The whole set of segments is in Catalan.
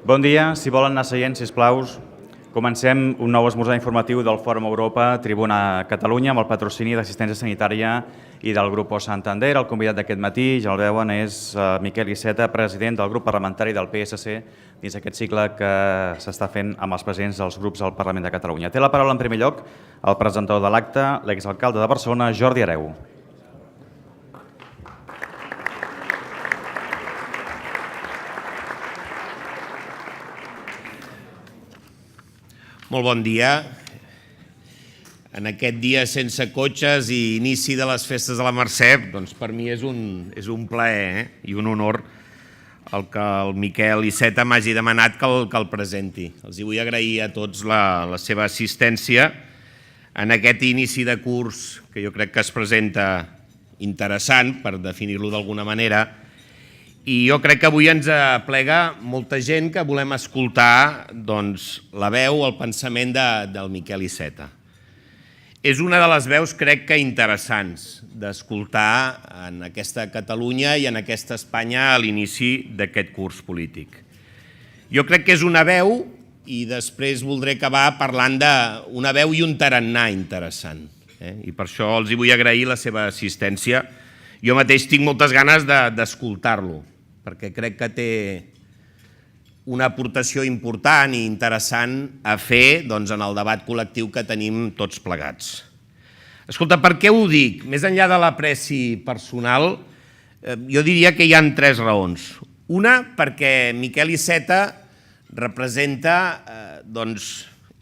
Bon dia, si volen anar seient, sisplau. Comencem un nou esmorzar informatiu del Fòrum Europa Tribuna Catalunya amb el patrocini d'Assistència Sanitària i del Grupo Santander. El convidat d'aquest matí, ja el veuen, és Miquel Iceta, president del grup parlamentari del PSC dins aquest cicle que s'està fent amb els presidents dels grups al Parlament de Catalunya. Té la paraula en primer lloc el presentador de l'acte, l'exalcalde de Barcelona, Jordi Hereu. Molt bon dia. En aquest dia sense cotxes i inici de les festes de la Mercè, doncs per mi és un plaer i un honor el que el Miquel Iceta m'hagi demanat que el presenti. Els vull agrair a tots la seva assistència en aquest inici de curs que jo crec que es presenta interessant, per definir-lo d'alguna manera, i jo crec que avui ens aplega molta gent que volem escoltar la veu, el pensament del Miquel Iceta. És una de les veus, crec que interessants, d'escoltar en aquesta Catalunya i en aquesta Espanya a l'inici d'aquest curs polític. Jo crec que és una veu, i després voldré acabar parlant d'una veu i un tarannà interessant. I per això els vull agrair la seva assistència. Jo mateix tinc moltes ganes d'escoltar-lo, perquè crec que té una aportació important i interessant a fer en el debat col·lectiu que tenim tots plegats. Escolta, per què ho dic? Més enllà de l'apreci personal, jo diria que hi ha 3 raons. Una, perquè Miquel Iceta representa,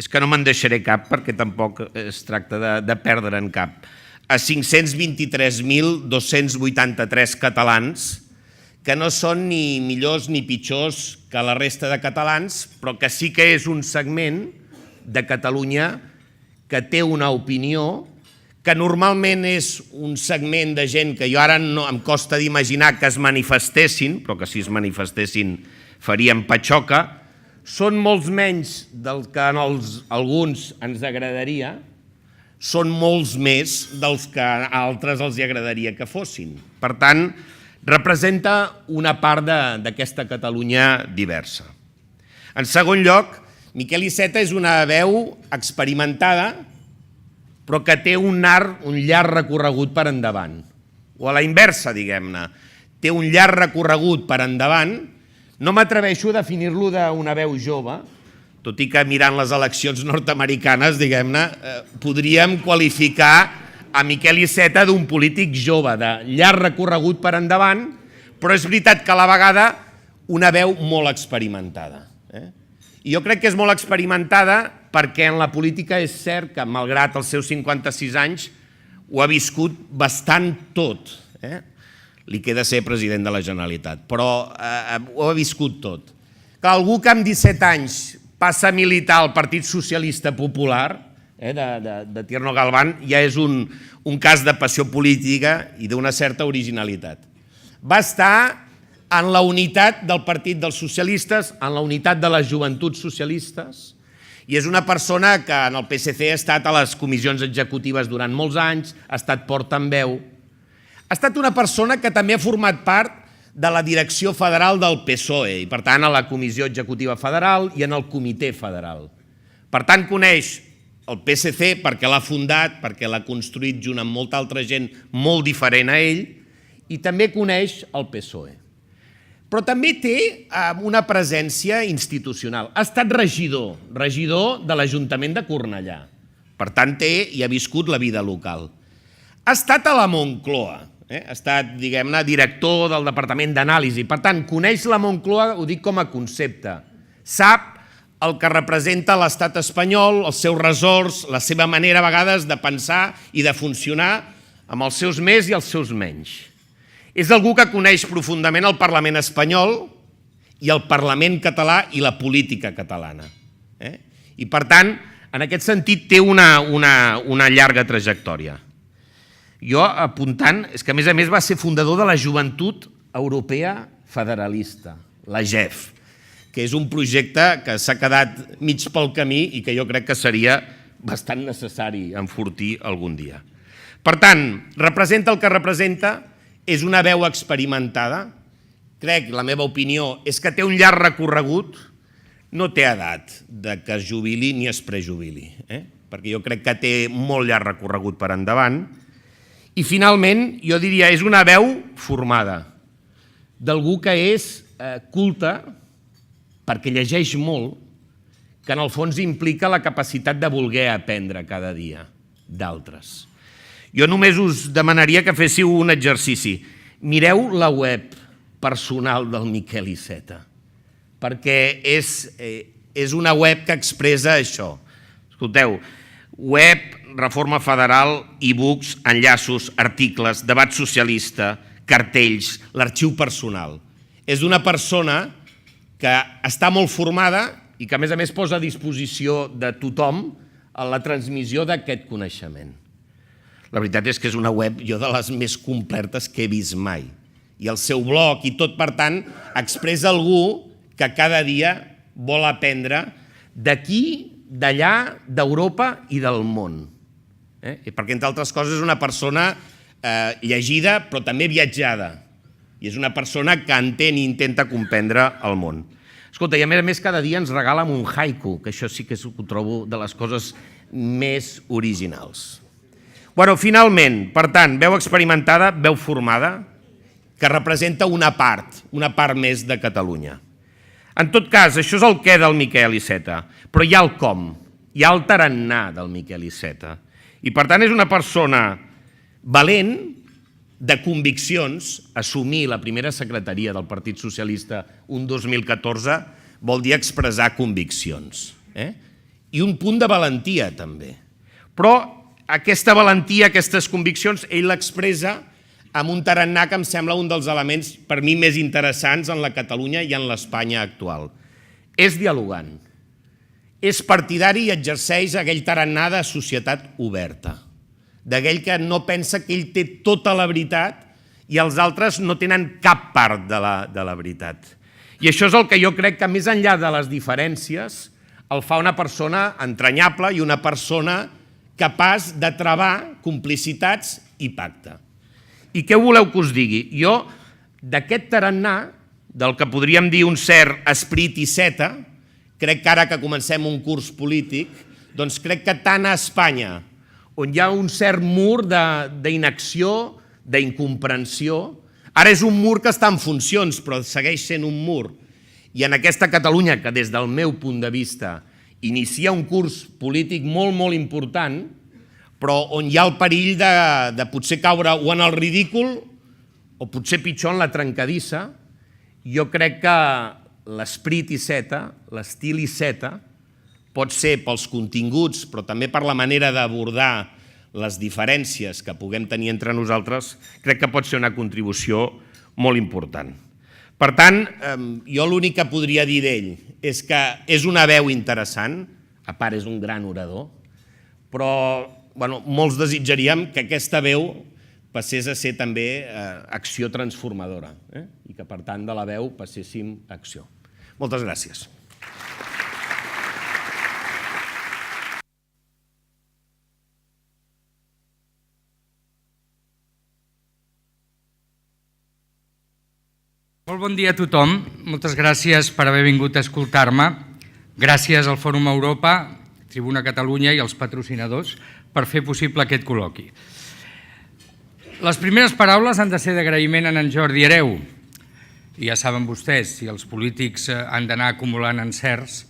és que no me'n deixaré cap perquè tampoc es tracta de perdre'n cap, a 523.283 catalans que no són ni millors ni pitjors que la resta de catalans, però que sí que és un segment de Catalunya que té una opinió, que normalment és un segment de gent que jo ara no em costa d'imaginar que es manifestessin, però que si es manifestessin farien patxoca, són molts menys del que a alguns ens agradaria, són molts més dels que a altres els agradaria que fossin. Per tant, representa una part d'aquesta Catalunya diversa. En segon lloc, Miquel Iceta és una veu experimentada, però que té un llarg recorregut per endavant. O a la inversa, diguem-ne, té un llarg recorregut per endavant. No m'atreveixo a definir-lo d'una veu jove, tot i que mirant les eleccions nord-americanes, diguem-ne, podríem qualificar a Miquel Iceta d'un polític jove, de llarg recorregut per endavant, però és veritat que a la vegada una veu molt experimentada. I jo crec que és molt experimentada perquè en la política és cert que, malgrat els seus 56 anys, ho ha viscut bastant tot. Li queda ser president de la Generalitat, però ho ha viscut tot. Que algú que amb 17 anys passa a militar al Partit Socialista Popular, de Tierno Galván, ja és un cas de passió política i d'una certa originalitat. Va estar en la unitat del Partit dels Socialistes, en la unitat de les joventuts socialistes, i és una persona que en el PSC ha estat a les comissions executives durant molts anys, ha estat portaveu. Ha estat una persona que també ha format part de la direcció federal del PSOE, i per tant a la Comissió Executiva Federal i en el Comitè Federal. Per tant, coneix el PSC perquè l'ha fundat, perquè l'ha construït junt amb molta altra gent molt diferent a ell, i també coneix el PSOE. Però també té una presència institucional. Ha estat regidor de l'Ajuntament de Cornellà. Per tant, té i ha viscut la vida local. Ha estat a la Moncloa, ha estat, diguem-ne, director del Departament d'Anàlisi. Per tant, coneix la Moncloa, ho dic com a concepte. Sap el que representa l'estat espanyol, els seus ressorts, la seva manera a vegades de pensar i de funcionar amb els seus més i els seus menys. És algú que coneix profundament el Parlament espanyol i el Parlament català i la política catalana. I per tant, en aquest sentit, té una llarga trajectòria. Jo apuntant, és que a més va ser fundador de la Joventut Europea Federalista, la JEF, que és un projecte que s'ha quedat mig pel camí i que jo crec que seria bastant necessari enfortir algun dia. Per tant, representa el que representa, és una veu experimentada, crec, la meva opinió, és que té un llarg recorregut, no té edat de que es jubili ni es prejubili, perquè jo crec que té molt llarg recorregut per endavant. I finalment, jo diria, és una veu formada, d'algú que és culta, perquè llegeix molt, que en el fons implica la capacitat de voler aprendre cada dia d'altres. Jo només us demanaria que féssiu un exercici. Mireu la web personal del Miquel Iceta, perquè és una web que expressa això. Escolteu, web, reforma federal, e-books, enllaços, articles, debat socialista, cartells, l'arxiu personal. És una persona que està molt formada i que, a més, posa a disposició de tothom la transmissió d'aquest coneixement. La veritat és que és una web, jo, de les més completes que he vist mai. I el seu blog i tot, per tant, expressa algú que cada dia vol aprendre d'aquí, d'allà, d'Europa i del món. Perquè, entre altres coses, és una persona llegida, però també viatjada. I és una persona que entén i intenta comprendre el món. Escolta, i a més, cada dia ens regala un haiku, que això sí que ho trobo de les coses més originals. Bueno, finalment, per tant, veu experimentada, veu formada, que representa una part més de Catalunya. En tot cas, això és el què del Miquel Iceta, però hi ha el com, hi ha el tarannà del Miquel Iceta. I per tant és una persona valent, de conviccions. Assumir la primera secretaria del Partit Socialista un 2014 vol dir expressar conviccions. I un punt de valentia, també. Però aquesta valentia, aquestes conviccions, ell l'expressa amb un tarannà que em sembla un dels elements, per mi, més interessants en la Catalunya i en l'Espanya actual. És dialogant. És partidari i exerceix aquell tarannà de societat oberta, d'aquell que no pensa que ell té tota la veritat i els altres no tenen cap part de la veritat. I això és el que jo crec que, més enllà de les diferències, el fa una persona entranyable i una persona capaç de travar complicitats i pacte. I què voleu que us digui? Jo, d'aquest tarannà, del que podríem dir un cert esperit Iceta, crec que ara que comencem un curs polític, doncs crec que tant a Espanya, on hi ha un cert mur d'inacció, d'incomprensió. Ara és un mur que està en funcions, però segueix sent un mur. I en aquesta Catalunya, que des del meu punt de vista inicia un curs polític molt, molt important, però on hi ha el perill de potser caure o en el ridícul o potser pitjor en la trencadissa, jo crec que l'esperit Iceta, l'estil Iceta, pot ser pels continguts, però també per la manera d'abordar les diferències que puguem tenir entre nosaltres, crec que pot ser una contribució molt important. Per tant, jo l'únic que podria dir d'ell és que és una veu interessant, a part és un gran orador, però molts desitjaríem que aquesta veu passés a ser també acció transformadora i que, per tant, de la veu passéssim a acció. Moltes gràcies. Molt bon dia a tothom. Moltes gràcies per haver vingut a escoltar-me. Gràcies al Fòrum Europa, Tribuna Catalunya i als patrocinadors per fer possible aquest col·loqui. Les primeres paraules han de ser d'agraïment a en Jordi Hereu. I ja saben vostès, si els polítics han d'anar acumulant encerts,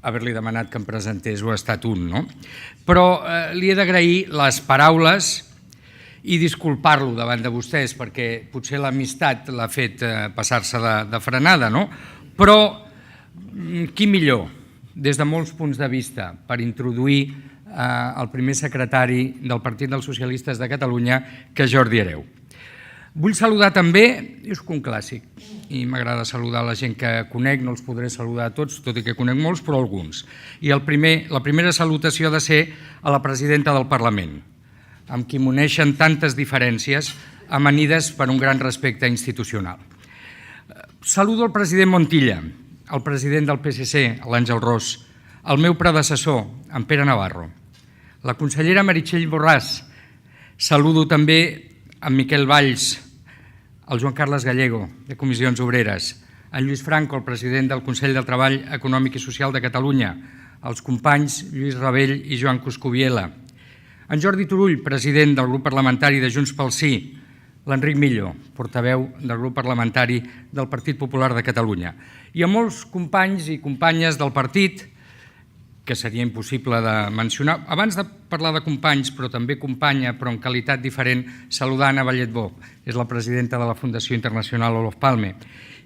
haver-li demanat que em presentés ho ha estat un, no? Però li he d'agrair les paraules i disculpar-lo davant de vostès, perquè potser l'amistat l'ha fet passar-se de frenada, no? Però qui millor, des de molts punts de vista, per introduir el primer secretari del Partit dels Socialistes de Catalunya, que Jordi Hereu. Vull saludar també, és un clàssic, i m'agrada saludar la gent que conec, no els podré saludar a tots, tot i que conec molts, però alguns. I la primera salutació ha de ser a la presidenta del Parlament, amb qui m'uneixen tantes diferències amanides per un gran respecte institucional. Saludo el president Montilla, el president del PSC, l'Àngel Ros, el meu predecessor, en Pere Navarro, la consellera Meritxell Borràs, saludo també en Miquel Valls, el Joan Carles Gallego, de Comissions Obreres, en Lluís Franco, el president del Consell del Treball Econòmic i Social de Catalunya, els companys Lluís Rabell i Joan Coscubiela, en Jordi Turull, president del grup parlamentari de Junts pel Sí, l'Enric Millo, portaveu del grup parlamentari del Partit Popular de Catalunya, i a molts companys i companyes del partit, que seria impossible de mencionar. Abans de parlar de companys, però també companya, però en qualitat diferent, saludar Anna Balletbó, és la presidenta de la Fundació Internacional Olof Palme.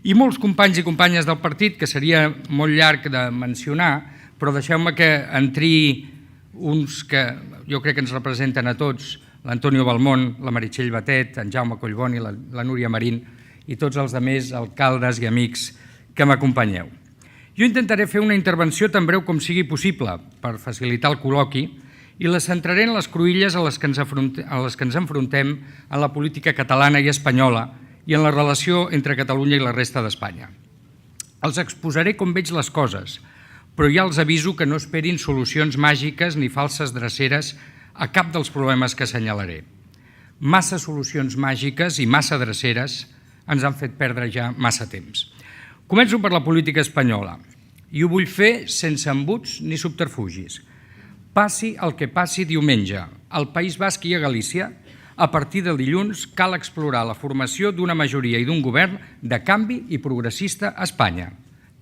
I molts companys i companyes del partit, que seria molt llarg de mencionar, però deixeu-me que entri uns que jo crec que ens representen a tots, l'Antonio Balmón, la Meritxell Batet, en Jaume Collboni, la Núria Marín i tots els altres alcaldes i amics que m'acompanyeu. Jo intentaré fer una intervenció tan breu com sigui possible per facilitar el col·loqui i la centraré en les cruïlles a les que ens enfrontem en la política catalana i espanyola i en la relació entre Catalunya i la resta d'Espanya. Els exposaré com veig les coses, però ja els aviso que no esperin solucions màgiques ni falses dreceres a cap dels problemes que assenyalaré. Massa solucions màgiques i massa dreceres ens han fet perdre ja massa temps. Començo per la política espanyola i ho vull fer sense embuts ni subterfugis. Passi el que passi diumenge, al País Basc i a Galícia, a partir de dilluns cal explorar la formació d'una majoria i d'un govern de canvi i progressista a Espanya.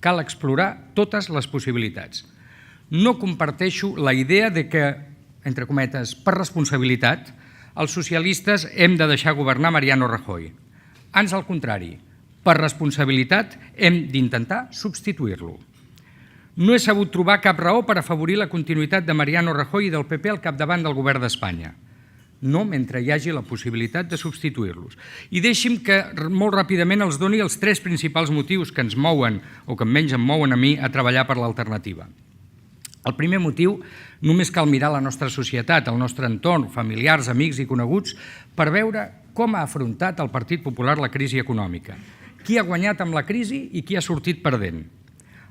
Cal explorar totes les possibilitats. No comparteixo la idea de que, entre cometes, per responsabilitat, els socialistes hem de deixar governar Mariano Rajoy. Ans al contrari, per responsabilitat hem d'intentar substituir-lo. No he sabut trobar cap raó per afavorir la continuïtat de Mariano Rajoy i del PP al capdavant del govern d'Espanya. No mentre hi hagi la possibilitat de substituir-los. I deixi'm que molt ràpidament els doni els 3 principals motius que ens mouen, o que menys em mouen a mi, a treballar per l'alternativa. El primer motiu, només cal mirar la nostra societat, el nostre entorn, familiars, amics i coneguts, per veure com ha afrontat el Partit Popular la crisi econòmica. Qui ha guanyat amb la crisi i qui ha sortit perdent.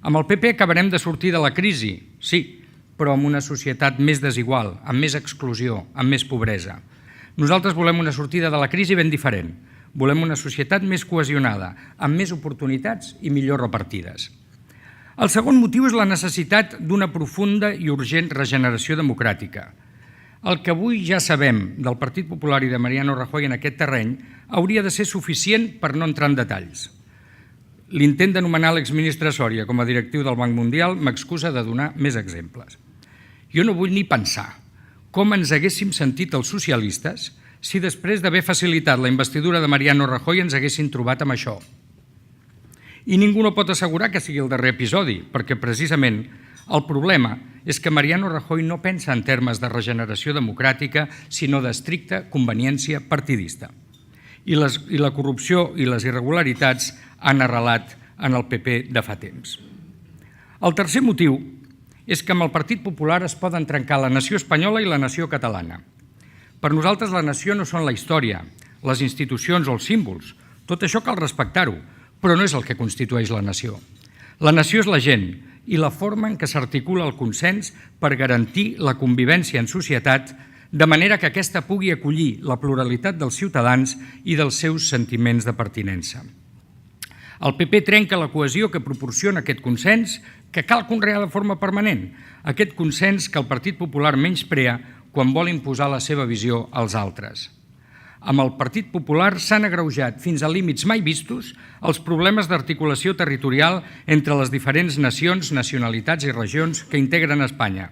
Amb el PP acabarem de sortir de la crisi, sí, però amb una societat més desigual, amb més exclusió, amb més pobresa. Nosaltres volem una sortida de la crisi ben diferent. Volem una societat més cohesionada, amb més oportunitats i millor repartides. El segon motiu és la necessitat d'una profunda i urgent regeneració democràtica. El que avui ja sabem del Partit Popular i de Mariano Rajoy en aquest terreny hauria de ser suficient per no entrar en detalls. L'intent d'anomenar l'exministre Soria com a directiu del Banc Mundial m'excusa de donar més exemples. Jo no vull ni pensar com ens haguéssim sentit els socialistes si després d'haver facilitat la investidura de Mariano Rajoy ens haguessin trobat amb això. I ningú no pot assegurar que sigui el darrer episodi, perquè precisament el problema és que Mariano Rajoy no pensa en termes de regeneració democràtica, sinó d'estricta conveniència partidista. I la corrupció i les irregularitats han arrelat en el PP de fa temps. El tercer motiu és que amb el Partit Popular es poden trencar la nació espanyola i la nació catalana. Per nosaltres la nació no són la història, les institucions o els símbols. Tot això cal respectar-ho, però no és el que constitueix la nació. La nació és la gent i la forma en què s'articula el consens per garantir la convivència en societat de manera que aquesta pugui acollir la pluralitat dels ciutadans i dels seus sentiments de pertinença. El PP trenca la cohesió que proporciona aquest consens que cal conrear de forma permanent, aquest consens que el Partit Popular menysprea quan vol imposar la seva visió als altres. Amb el Partit Popular s'han agreujat fins a límits mai vistos els problemes d'articulació territorial entre les diferents nacions, nacionalitats i regions que integren Espanya.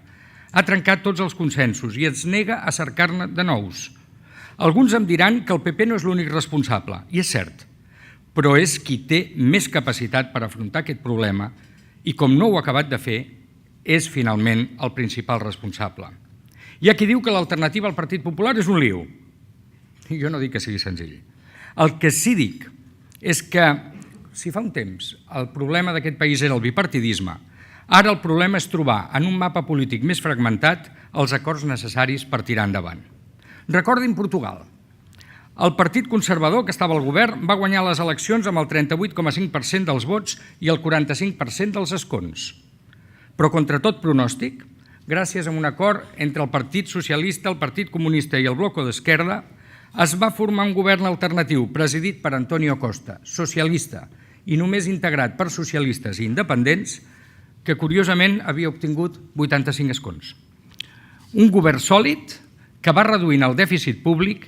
Ha trencat tots els consensos i es nega a cercar-ne de nous. Alguns em diran que el PP no és l'únic responsable, i és cert, però és qui té més capacitat per afrontar aquest problema i, com no ho ha acabat de fer, és finalment el principal responsable. Hi ha qui diu que l'alternativa al Partit Popular és un lío. Jo no dic que sigui senzill. El que sí dic és que, si fa un temps el problema d'aquest país era el bipartidisme, ara el problema és trobar en un mapa polític més fragmentat els acords necessaris per tirar endavant. Recordin Portugal. El Partit Conservador, que estava al govern, va guanyar les eleccions amb el 38,5% dels vots i el 45% dels escons. Però contra tot pronòstic, gràcies a un acord entre el Partit Socialista, el Partit Comunista i el Bloc d'Esquerda, es va formar un govern alternatiu presidit per Antonio Costa, socialista, i només integrat per socialistes i independents, que curiosament havia obtingut 85 escons. Un govern sòlid que va reduint el dèficit públic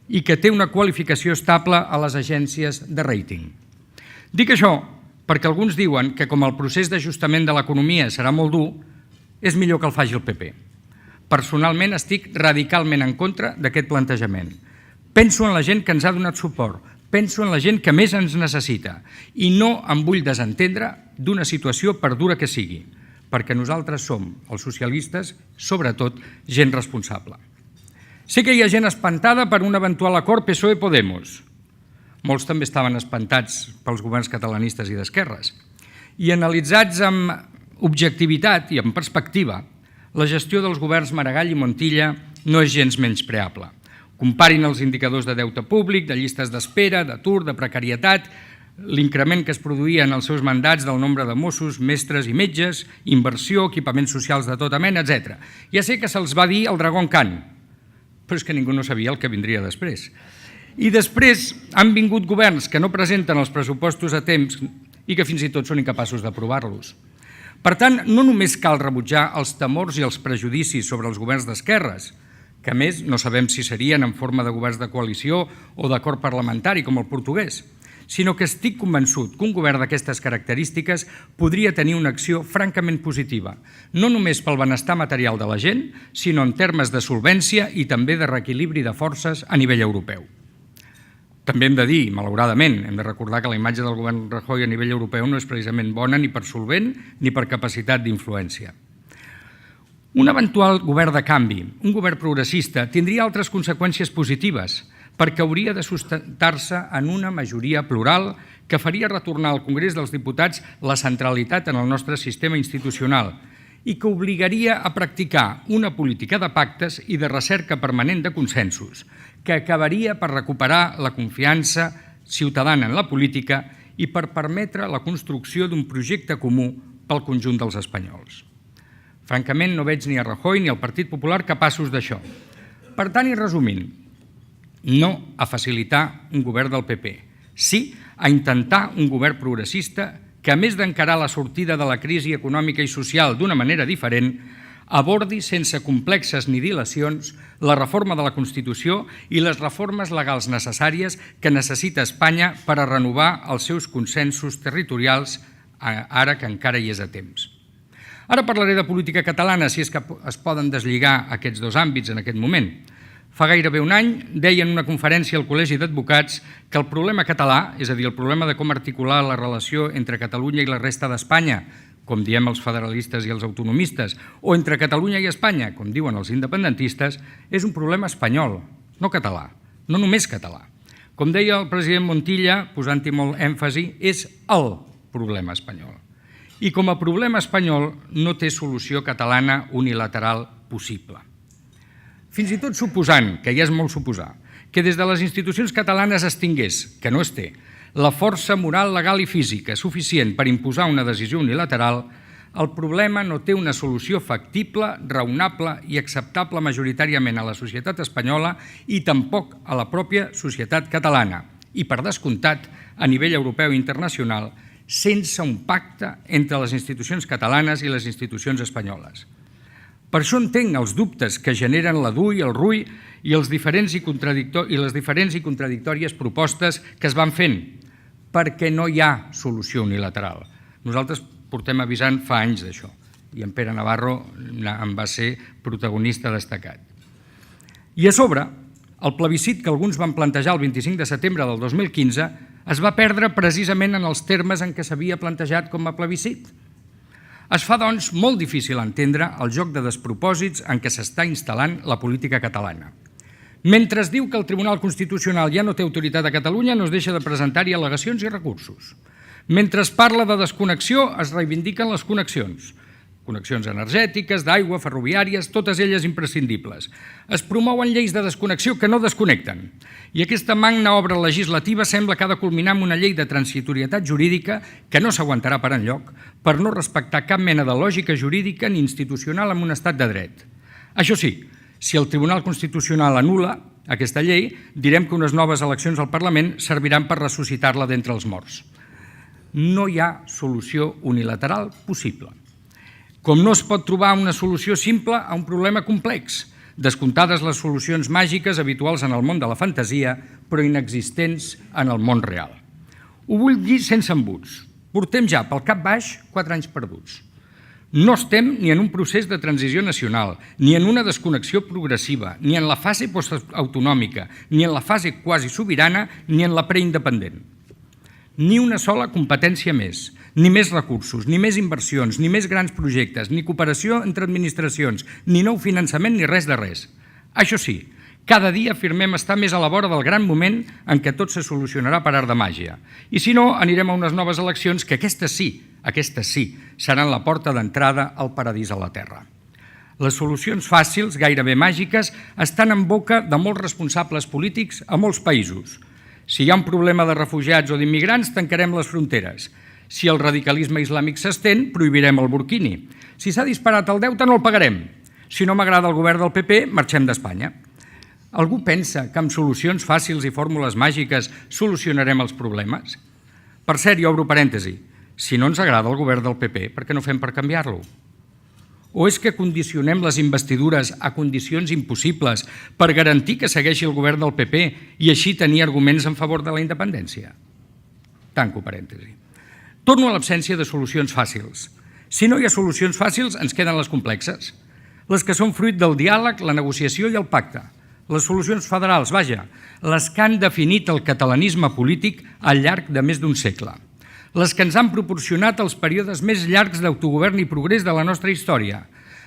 i que té una qualificació estable a les agències de rating. Dic això perquè alguns diuen que com el procés d'ajustament de l'economia serà molt dur, és millor que el faci el PP. Personalment estic radicalment en contra d'aquest plantejament. Penso en la gent que ens ha donat suport, penso en la gent que més ens necessita i no em vull desentendre d'una situació per dura que sigui, perquè nosaltres som, els socialistes, sobretot gent responsable. Sé que hi ha gent espantada per un eventual acord PSOE-Podemos. Molts també estaven espantats pels governs catalanistes i d'esquerres. I analitzats amb objectivitat i amb perspectiva, la gestió dels governs Maragall i Montilla no és gens menyspreable. Comparin els indicadors de deute públic, de llistes d'espera, d'atur, de precarietat, l'increment que es produïa en els seus mandats del nombre de Mossos, mestres i metges, inversió, equipaments socials de tota mena, etc. Ja sé que se'ls va dir el dragón Khan, però és que ningú no sabia el que vindria després. I després han vingut governs que no presenten els pressupostos a temps i que fins i tot són incapaços d'aprovar-los. Per tant, no només cal rebutjar els temors i els prejudicis sobre els governs d'esquerres, que a més no sabem si serien en forma de governs de coalició o d'acord parlamentari com el portuguès, sinó que estic convençut que un govern d'aquestes característiques podria tenir una acció francament positiva, no només pel benestar material de la gent, sinó en termes de solvència i també de reequilibri de forces a nivell europeu. També hem de dir, malauradament, hem de recordar que la imatge del govern Rajoy a nivell europeu no és precisament bona ni per solvent ni per capacitat d'influència. Un eventual govern de canvi, un govern progressista, tindria altres conseqüències positives, perquè hauria de sustentar-se en una majoria plural que faria retornar al Congrés dels Diputats la centralitat en el nostre sistema institucional i que obligaria a practicar una política de pactes i de recerca permanent de consensos, que acabaria per recuperar la confiança ciutadana en la política i per permetre la construcció d'un projecte comú pel conjunt dels espanyols. Francament, no veig ni a Rajoy ni al Partit Popular capaços d'això. Per tant, i resumint, no a facilitar un govern del PP, sí a intentar un govern progressista que, a més d'encarar la sortida de la crisi econòmica i social d'una manera diferent, abordi sense complexes ni dilacions la reforma de la Constitució i les reformes legals necessàries que necessita Espanya per a renovar els seus consensos territorials, ara que encara hi és a temps. Ara parlaré de política catalana, si és que es poden deslligar aquests dos àmbits en aquest moment. Fa gairebé un any deia en una conferència al Col·legi d'Advocats que el problema català, és a dir, el problema de com articular la relació entre Catalunya i la resta d'Espanya, com diem els federalistes i els autonomistes, o entre Catalunya i Espanya, com diuen els independentistes, és un problema espanyol, no català, no només català. Com deia el president Montilla, posant-hi molt èmfasi, és el problema espanyol. I com a problema espanyol no té solució catalana unilateral possible. Fins i tot suposant, que ja és molt suposar, que des de les institucions catalanes es tingués, que no es té, la força moral, legal i física suficient per imposar una decisió unilateral, el problema no té una solució factible, raonable i acceptable majoritàriament a la societat espanyola i tampoc a la pròpia societat catalana i, per descomptat, a nivell europeu i internacional, sense un pacte entre les institucions catalanes i les institucions espanyoles. Per això entenc els dubtes que generen la DUI, el RUI i les diferents i contradictòries propostes que es van fent, perquè no hi ha solució unilateral. Nosaltres portem avisant fa anys d'això i en Pere Navarro en va ser protagonista destacat. I a sobre, el plebiscit que alguns van plantejar el 25 de setembre del 2015 es va perdre precisament en els termes en què s'havia plantejat com a plebiscit. Es fa, doncs, molt difícil entendre el joc de despropòsits en què s'està instal·lant la política catalana. Mentre es diu que el Tribunal Constitucional ja no té autoritat a Catalunya, no es deixa de presentar-hi al·legacions i recursos. Mentre es parla de desconnexió, es reivindiquen les connexions. Connexions energètiques, d'aigua, ferroviàries, totes elles imprescindibles. Es promouen lleis de desconnexió que no desconnecten. I aquesta magna obra legislativa sembla que ha de culminar amb una llei de transitorietat jurídica que no s'aguantarà per enlloc per no respectar cap mena de lògica jurídica ni institucional en un estat de dret. Això sí, si el Tribunal Constitucional anul·la aquesta llei, direm que unes noves eleccions al Parlament serviran per ressuscitar-la d'entre els morts. No hi ha solució unilateral possible. Com no es pot trobar una solució simple a un problema complex, descomptades les solucions màgiques habituals en el món de la fantasia, però inexistents en el món real. Ho vull dir sense embuts. Portem ja pel cap baix 4 anys perduts. No estem ni en un procés de transició nacional, ni en una desconnexió progressiva, ni en la fase postautonòmica, ni en la fase quasi sobirana, ni en la preindependent. Ni una sola competència més, ni més recursos, ni més inversions, ni més grans projectes, ni cooperació entre administracions, ni nou finançament, ni res de res. Això sí, cada dia afirmem estar més a la vora del gran moment en què tot se solucionarà per art de màgia. I si no, anirem a unes noves eleccions que aquestes sí, seran la porta d'entrada al paradís a la terra. Les solucions fàcils, gairebé màgiques, estan en boca de molts responsables polítics a molts països. Si hi ha un problema de refugiats o d'immigrants, tancarem les fronteres. Si el radicalisme islàmic s'estén, prohibirem el burkini. Si s'ha disparat el deute, no el pagarem. Si no m'agrada el govern del PP, marxem d'Espanya. Algú pensa que amb solucions fàcils i fórmules màgiques solucionarem els problemes? Per cert, jo obro parèntesi, si no ens agrada el govern del PP, per què no fem per canviar-lo? O és que condicionem les investidures a condicions impossibles per garantir que segueixi el govern del PP i així tenir arguments en favor de la independència? Tanco parèntesi. Torno a l'absència de solucions fàcils. Si no hi ha solucions fàcils, ens queden les complexes. Les que són fruit del diàleg, la negociació i el pacte. Les solucions federals, vaja, les que han definit el catalanisme polític al llarg de més d'un segle. Les que ens han proporcionat els períodes més llargs d'autogovern i progrés de la nostra història,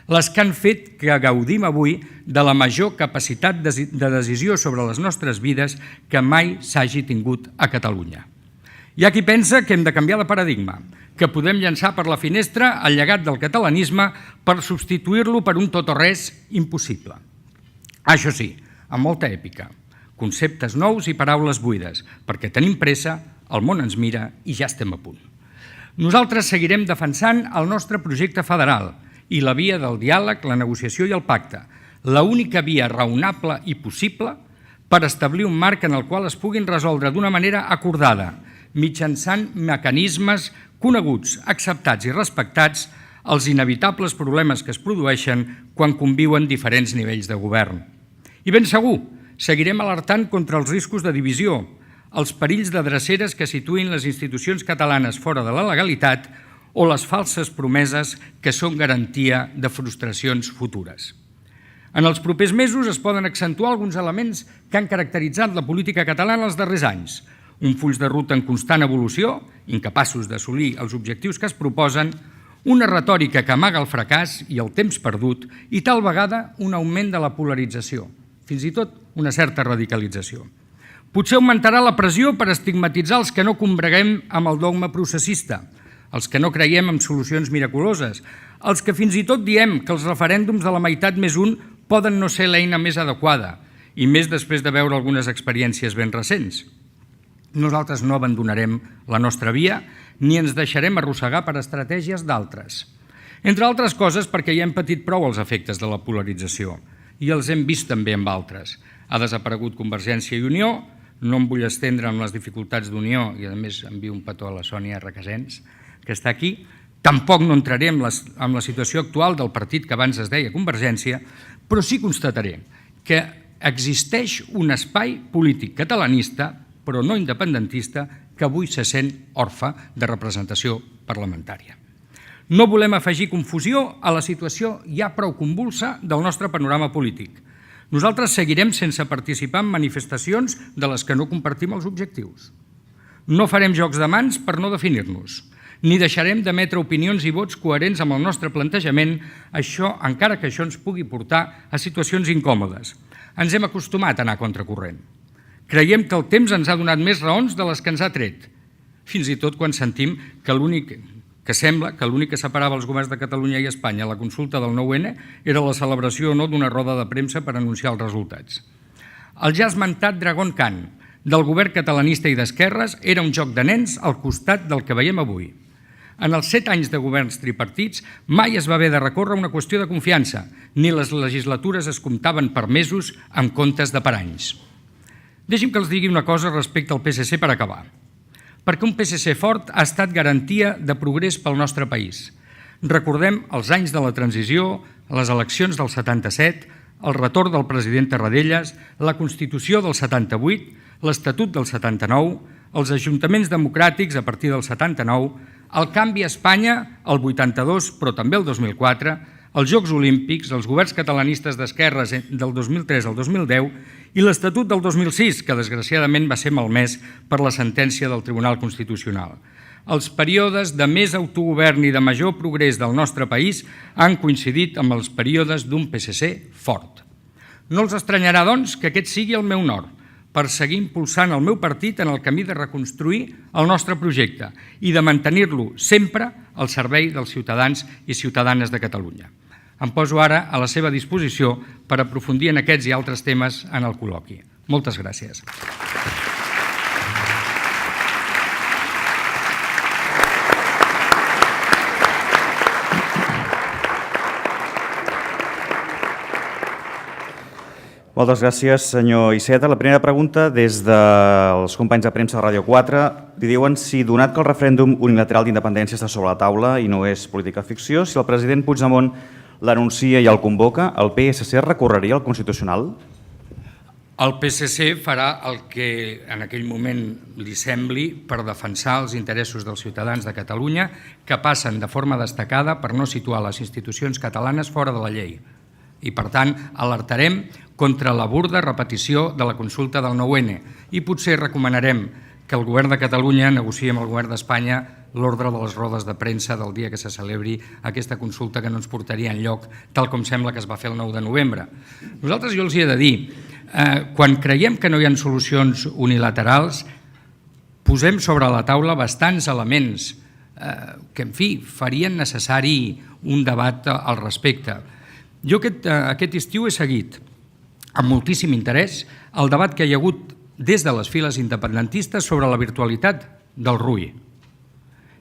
les que han fet que gaudim avui de la major capacitat de decisió sobre les nostres vides que mai s'hagi tingut a Catalunya. Hi ha qui pensa que hem de canviar de paradigma, que podem llançar per la finestra el llegat del catalanisme per substituir-lo per un tot o res impossible. Això sí, amb molta èpica, conceptes nous i paraules buides, perquè tenim pressa, el món ens mira i ja estem a punt. Nosaltres seguirem defensant el nostre projecte federal i la via del diàleg, la negociació i el pacte, l'única via raonable i possible per establir un marc en el qual es puguin resoldre d'una manera acordada, mitjançant mecanismes coneguts, acceptats i respectats els inevitables problemes que es produeixen quan conviuen diferents nivells de govern. I ben segur, seguirem alertant contra els riscos de divisió, els perills de dreceres que situïn les institucions catalanes fora de la legalitat o les falses promeses que són garantia de frustracions futures. En els propers mesos es poden accentuar alguns elements que han caracteritzat la política catalana els darrers anys. Un full de ruta en constant evolució, incapaços d'assolir els objectius que es proposen, una retòrica que amaga el fracàs i el temps perdut i tal vegada un augment de la polarització, fins i tot una certa radicalització. Potser augmentarà la pressió per estigmatitzar els que no combreguem amb el dogma processista, els que no creiem en solucions miraculoses, els que fins i tot diem que els referèndums de la meitat més un poden no ser l'eina més adequada, i més després de veure algunes experiències ben recents. Nosaltres no abandonarem la nostra via ni ens deixarem arrossegar per estratègies d'altres. Entre altres coses perquè ja hem patit prou els efectes de la polarització i els hem vist també amb altres. Ha desaparegut Convergència i Unió, no em vull estendre amb les dificultats d'Unió i a més envio un petó a la Sònia Requesens, que està aquí. Tampoc no entraré en la situació actual del partit que abans es deia Convergència, però sí constataré que existeix un espai polític catalanista, però no independentista, que avui se sent orfe de representació parlamentària. No volem afegir confusió a la situació ja prou convulsa del nostre panorama polític. Nosaltres seguirem sense participar en manifestacions de les que no compartim els objectius. No farem jocs de mans per no definir-nos, ni deixarem d'emetre opinions i vots coherents amb el nostre plantejament, encara que això ens pugui portar a situacions incòmodes. Ens hem acostumat a anar a contracorrent. Creiem que el temps ens ha donat més raons de les que ens ha tret, fins i tot quan sentim que sembla que l'únic que separava els governs de Catalunya i Espanya a la consulta del 9N era la celebració o no d'una roda de premsa per anunciar els resultats. El ja esmentat Dragon Khan del govern catalanista i d'esquerres era un joc de nens al costat del que veiem avui. En els 7 anys de governs tripartits mai es va haver de recórrer una qüestió de confiança, ni les legislatures es comptaven per mesos en comptes de per anys. Deixi'm que els digui una cosa respecte al PSC per acabar. perquè un PSC fort ha estat garantia de progrés pel nostre país. Recordem els anys de la transició, les eleccions del 77, el retorn del president Tarradellas, la Constitució del 78, l'Estatut del 79, els ajuntaments democràtics a partir del 79, el canvi a Espanya el 82, però també el 2004, els Jocs Olímpics, els governs catalanistes d'esquerres del 2003 al 2010 i l'Estatut del 2006, que desgraciadament va ser malmès per la sentència del Tribunal Constitucional. Els períodes de més autogovern i de major progrés del nostre país han coincidit amb els períodes d'un PSC fort. No els estranyarà, doncs, que aquest sigui el meu nord, per seguir impulsant el meu partit en el camí de reconstruir el nostre projecte i de mantenir-lo sempre al servei dels ciutadans i ciutadanes de Catalunya. Em poso ara a la seva disposició per aprofundir en aquests i altres temes en el col·loqui. Moltes gràcies. Moltes gràcies, senyor Iceta. La primera pregunta, des dels companys de premsa de Ràdio 4, li diuen si, donat que el referèndum unilateral d'independència està sobre la taula i no és política ficció, si el president Puigdemont l'anuncia i el convoca, el PSC recorreria al Constitucional? El PSC farà el que en aquell moment li sembli per defensar els interessos dels ciutadans de Catalunya que passen de forma destacada per no situar les institucions catalanes fora de la llei. I, per tant, alertarem contra la burda repetició de la consulta del 9N i potser recomanarem que el govern de Catalunya negociï amb el govern d'Espanya l'ordre de les rodes de premsa del dia que se celebri aquesta consulta que no ens portaria enlloc, tal com sembla que es va fer el 9 de novembre. Nosaltres, jo els hi he de dir, quan creiem que no hi ha solucions unilaterals, posem sobre la taula bastants elements que, en fi, farien necessari un debat al respecte. Jo aquest estiu he seguit amb moltíssim interès el debat que hi ha hagut des de les files independentistes sobre la virtualitat del RUI.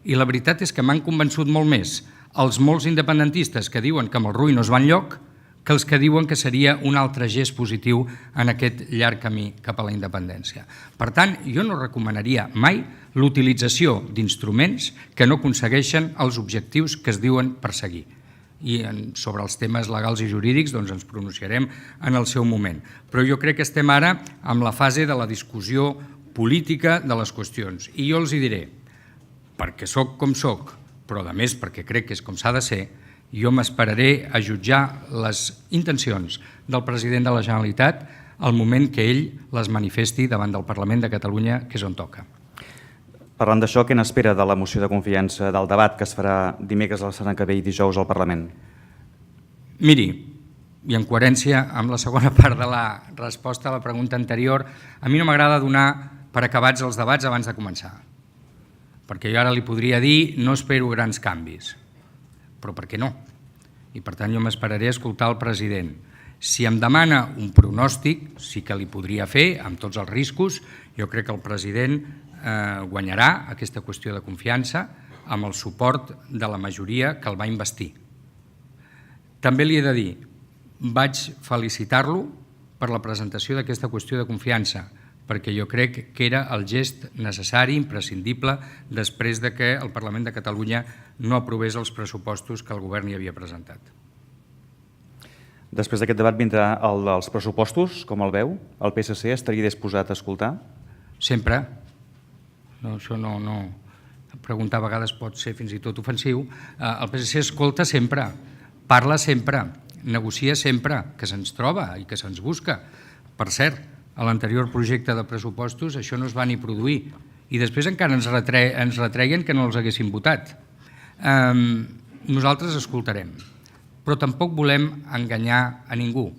I la veritat és que m'han convençut molt més els molts independentistes que diuen que amb el RUI no es va enlloc que els que diuen que seria un altre gest positiu en aquest llarg camí cap a la independència. Per tant, jo no recomanaria mai l'utilització d'instruments que no aconsegueixen els objectius que es diuen perseguir. I sobre els temes legals i jurídics ens pronunciarem en el seu moment. Però jo crec que estem ara en la fase de la discussió política de les qüestions. I jo els hi diré, perquè sóc com sóc, però a més perquè crec que és com s'ha de ser, jo m'esperaré a jutjar les intencions del president de la Generalitat al moment que ell les manifesti davant del Parlament de Catalunya, que és on toca. Parlant d'això, què n'espera de la moció de confiança del debat que es farà dimecres a la setmana que ve i dijous al Parlament? Miri, i en coherència amb la segona part de la resposta a la pregunta anterior, a mi no m'agrada donar per acabats els debats abans de començar. Perquè jo ara li podria dir no espero grans canvis, però per què no? I per tant jo m'esperaré a escoltar el president. Si em demana un pronòstic, sí que li podria fer, amb tots els riscos. Jo crec que el president guanyarà aquesta qüestió de confiança amb el suport de la majoria que el va investir. També li he de dir, vaig felicitar-lo per la presentació d'aquesta qüestió de confiança, perquè jo crec que era el gest necessari, imprescindible, després de que el Parlament de Catalunya no aprovés els pressupostos que el govern hi havia presentat. Després d'aquest debat vindrà el dels pressupostos, com el veu? El PSC estaria disposat a escoltar? Sempre. No, això no. Preguntar a vegades pot ser fins i tot ofensiu. El PSC escolta sempre, parla sempre, negocia sempre, que se'ns troba i que se'ns busca. Per cert, a l'anterior projecte de pressupostos això no es va ni produir i després encara ens retreien que no els haguéssim votat. Nosaltres escoltarem, però tampoc volem enganyar a ningú.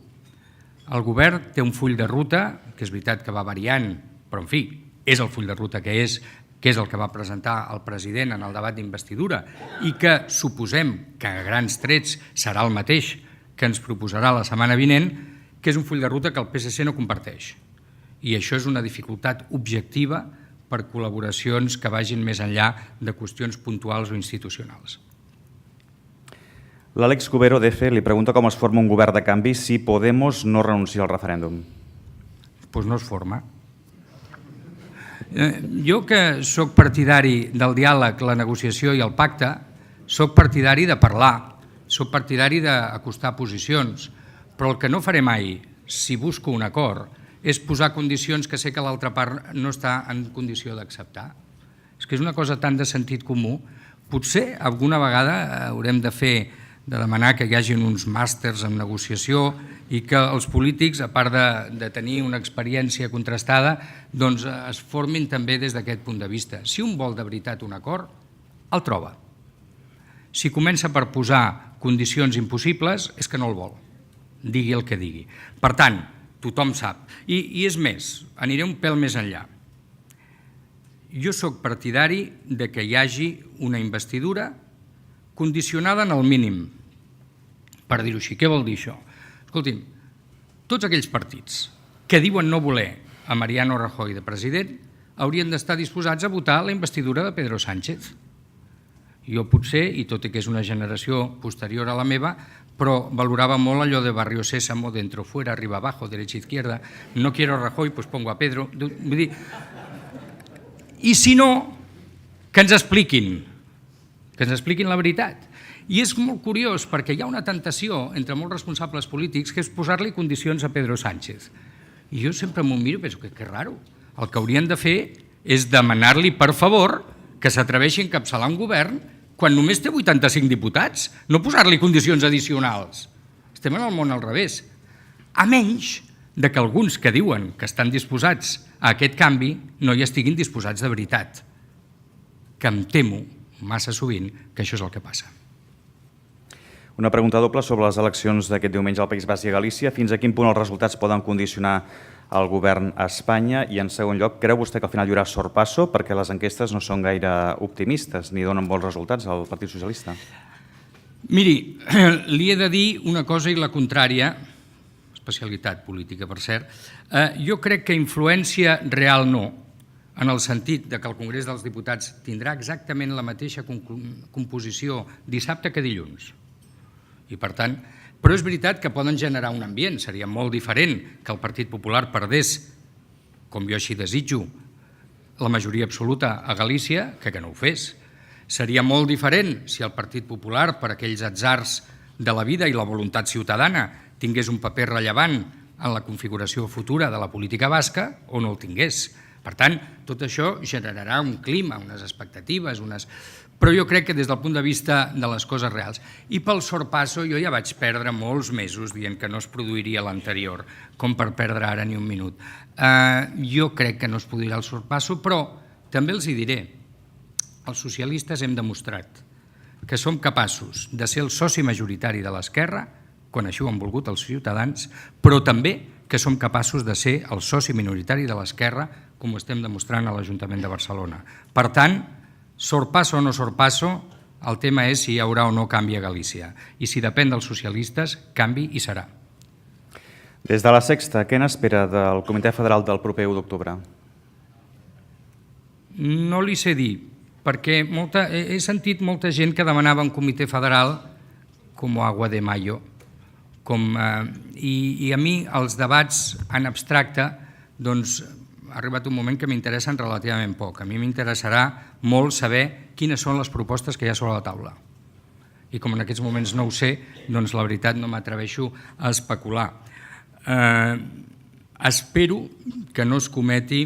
El govern té un full de ruta, que és veritat que va variant, però en fi, és el full de ruta que és el que va presentar el president en el debat d'investidura i que suposem que a grans trets serà el mateix que ens proposarà la setmana vinent, que és un full de ruta que el PSC no comparteix. I això és una dificultat objectiva per col·laboracions que vagin més enllà de qüestions puntuals o institucionals. L'Àlex Cubero, d'EFE, li pregunta com es forma un govern de canvi si Podemos no renuncia al referèndum. Doncs no es forma. Jo, que sóc partidari del diàleg, la negociació i el pacte, sóc partidari de parlar, sóc partidari d'acostar posicions, però el que no faré mai, si busco un acord, és posar condicions que sé que l'altra part no està en condició d'acceptar. És que és una cosa tan de sentit comú. Potser alguna vegada haurem de demanar que hi hagi uns màsters en negociació i que els polítics, a part de tenir una experiència contrastada, doncs es formin també des d'aquest punt de vista. Si un vol de veritat un acord, el troba. Si comença per posar condicions impossibles, és que no el vol, digui el que digui. Per tant, tothom sap. I és més, aniré un pèl més enllà. Jo sóc partidari que hi hagi una investidura condicionada en el mínim, per dir-ho així. Què vol dir això? Escolti'm, tots aquells partits que diuen no voler a Mariano Rajoy de president haurien d'estar disposats a votar la investidura de Pedro Sánchez. Jo potser, i tot i que és una generació posterior a la meva, però valorava molt allò de Barrio Sésamo, dentro, fuera, arriba, abajo, derecha, izquierda, no quiero a Rajoy, pues pongo a Pedro. Vull dir, i si no, que ens expliquin la veritat. I és molt curiós perquè hi ha una tentació entre molts responsables polítics que és posar-li condicions a Pedro Sánchez. I jo sempre m'ho miro i penso que raro. El que haurien de fer és demanar-li, per favor, que s'atreveixi a encapçalar un govern quan només té 85 diputats, no posar-li condicions addicionals. Estem en el món al revés. A menys que alguns que diuen que estan disposats a aquest canvi no hi estiguin disposats de veritat. Que em temo massa sovint que això és el que passa. Una pregunta doble sobre les eleccions d'aquest diumenge al País Basc i a Galícia. Fins a quin punt els resultats poden condicionar el govern a Espanya? I en segon lloc, creu vostè que al final hi haurà sorpasso perquè les enquestes no són gaire optimistes ni donen bons resultats al Partit Socialista? Miri, li he de dir una cosa i la contrària, especialitat política per cert. Jo crec que influència real no, en el sentit que el Congrés dels Diputats tindrà exactament la mateixa composició dissabte que dilluns. I per tant, però és veritat que poden generar un ambient. Seria molt diferent que el Partit Popular perdés, com jo així desitjo, la majoria absoluta a Galícia que no ho fes. Seria molt diferent si el Partit Popular, per aquells atzars de la vida i la voluntat ciutadana, tingués un paper rellevant en la configuració futura de la política basca o no el tingués. Per tant, tot això generarà un clima, unes expectatives, però jo crec que des del punt de vista de les coses reals. I pel sorpasso jo ja vaig perdre molts mesos dient que no es produiria l'anterior, com per perdre ara ni un minut. Jo crec que no es produirà el sorpasso, però també els hi diré, els socialistes hem demostrat que som capaços de ser el soci majoritari de l'esquerra, quan així ho han volgut els ciutadans, però també que som capaços de ser el soci minoritari de l'esquerra, com ho estem demostrant a l'Ajuntament de Barcelona. Per tant, sorpasso o no sorpasso, el tema és si hi haurà o no canvi a Galícia. I si depèn dels socialistes, canvi hi serà. Des de la Sexta, què n'espera del Comitè Federal del proper 1 d'octubre? No li sé dir, perquè he sentit molta gent que demanava un comitè federal com agua de mayo. I a mi els debats en abstracte, doncs, ha arribat un moment que m'interessen relativament poc. A mi m'interessarà molt saber quines són les propostes que hi ha sobre la taula. I com en aquests moments no ho sé, doncs la veritat no m'atreveixo a especular. Espero que no es cometi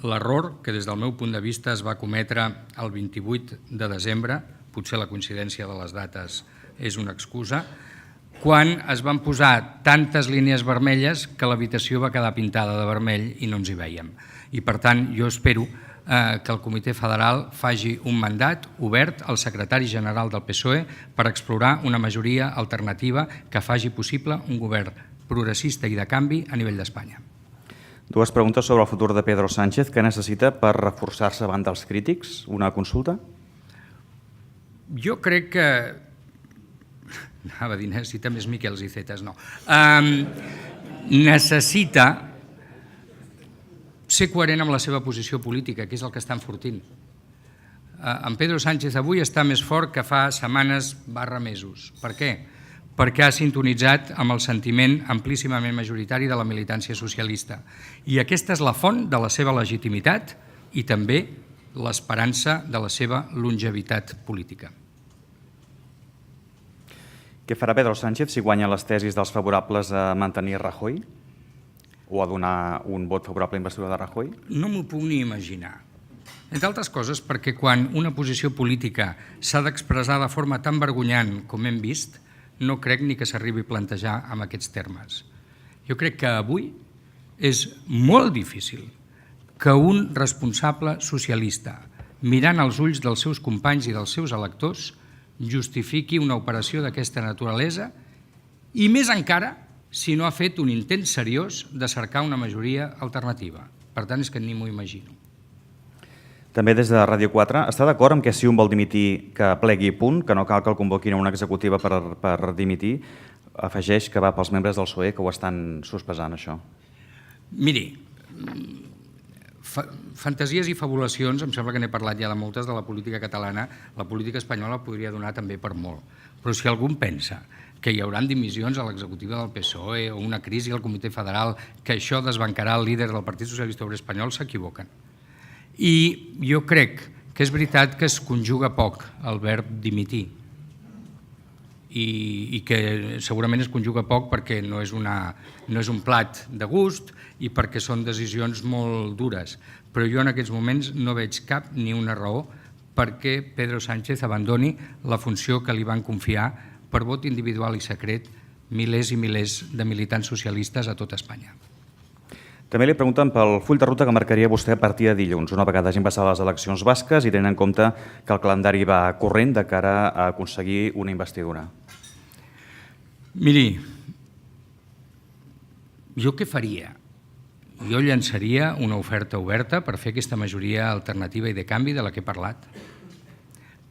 l'error que des del meu punt de vista es va cometre el 28 de desembre, potser la coincidència de les dates és una excusa, quan es van posar tantes línies vermelles que l'habitació va quedar pintada de vermell i no ens hi veiem. I per tant, jo espero que el Comitè Federal faci un mandat obert al secretari general del PSOE per explorar una majoria alternativa que faci possible un govern progressista i de canvi a nivell d'Espanya. Dues preguntes sobre el futur de Pedro Sánchez. Què necessita per reforçar-se davant dels crítics? Una consulta? Jo crec que... Anava a dir, necessita més Miquels i Zetes, no. Necessita ser coherent amb la seva posició política, que és el que està enfortint. En Pedro Sánchez avui està més fort que fa setmanes / mesos. Per què? Perquè ha sintonitzat amb el sentiment amplíssimament majoritari de la militància socialista. I aquesta és la font de la seva legitimitat i també l'esperança de la seva longevitat política. Què farà Pedro Sánchez si guanya les tesis dels favorables a mantenir Rajoy? O a donar un vot favorable a la investidura de Rajoy? No m'ho puc ni imaginar. Entre altres coses perquè quan una posició política s'ha d'expressar de forma tan vergonyant com hem vist, no crec ni que s'arribi a plantejar en aquests termes. Jo crec que avui és molt difícil que un responsable socialista, mirant als ulls dels seus companys i dels seus electors, justifiqui una operació d'aquesta naturalesa i més encara si no ha fet un intent seriós de cercar una majoria alternativa. Per tant, és que ni m'ho imagino. També des de Ràdio 4, està d'acord amb que si un vol dimitir que plegui punt, que no cal que el convoquin a una executiva per dimitir, afegeix que va pels membres del PSOE que ho estan sospesant, això? Miri, fantasies i fabulacions, em sembla que n'he parlat ja de moltes de la política catalana, la política espanyola podria donar també per molt. Però si algú pensa que hi haurà dimissions a l'executiva del PSOE o una crisi al Comitè Federal, que això desbancarà el líder del Partit Socialista Obrer Espanyol, s'equivoquen. I jo crec que és veritat que es conjuga poc el verb dimitir i que segurament es conjuga poc perquè no és un plat de gust i perquè són decisions molt dures. Però jo en aquests moments no veig cap ni una raó perquè Pedro Sánchez abandoni la funció que li van confiar per vot individual i secret milers i milers de militants socialistes a tot Espanya. També li pregunten pel full de ruta que marcaria vostè a partir de dilluns, una vegada hagin passat les eleccions basques i tenint en compte que el calendari va corrent de cara a aconseguir una investidura. Miri, jo què faria? Jo llançaria una oferta oberta per fer aquesta majoria alternativa i de canvi de la que he parlat.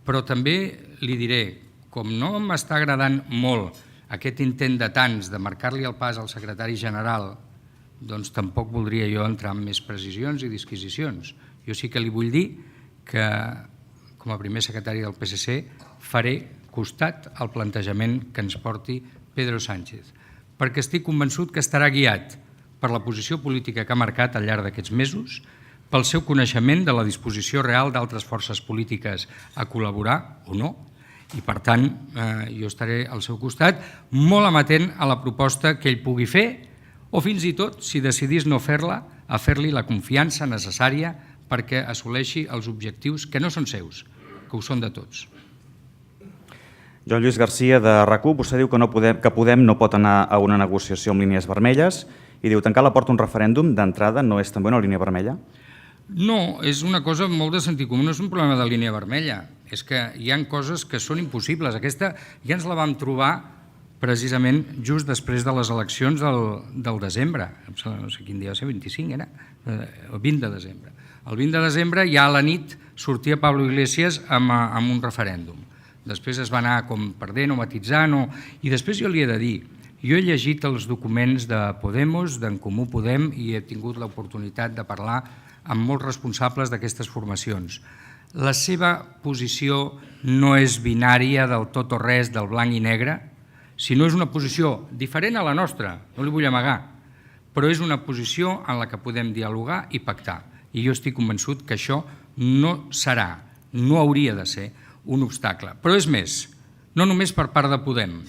Però també li diré, com no m'està agradant molt aquest intent de tants de marcar-li el pas al secretari general, doncs tampoc voldria jo entrar en més precisions i disquisicions. Jo sí que li vull dir que, com a primer secretari del PSC, faré costat al plantejament que ens porti Pedro Sánchez, perquè estic convençut que estarà guiat per la posició política que ha marcat al llarg d'aquests mesos, pel seu coneixement de la disposició real d'altres forces polítiques a col·laborar o no, i per tant jo estaré al seu costat molt amatent a la proposta que ell pugui fer o fins i tot, si decidís no fer-la, a fer-li la confiança necessària perquè assoleixi els objectius que no són seus, que ho són de tots. Joan Lluís Garcia, de RAC1, vostè diu que Podem no pot anar a una negociació amb línies vermelles i diu tancar la porta a un referèndum d'entrada no és també una línia vermella? No, és una cosa molt de sentit comú, no és un problema de línia vermella, és que hi ha coses que són impossibles. Aquesta ja ens la vam trobar precisament just després de les eleccions del desembre, no sé quin dia va ser, 25 era? El 20 de desembre. El 20 de desembre ja a la nit sortia Pablo Iglesias amb un referèndum. Després es va anar com perdent o matitzant, i després jo li he de dir, jo he llegit els documents de Podemos, d'en Comú Podem, i he tingut l'oportunitat de parlar amb molts responsables d'aquestes formacions. La seva posició no és binària del tot o res, del blanc i negre, sinó és una posició diferent a la nostra, no li vull amagar, però és una posició en la que podem dialogar i pactar. I jo estic convençut que això no serà, no hauria de ser un obstacle. Però és més, no només per part de Podem,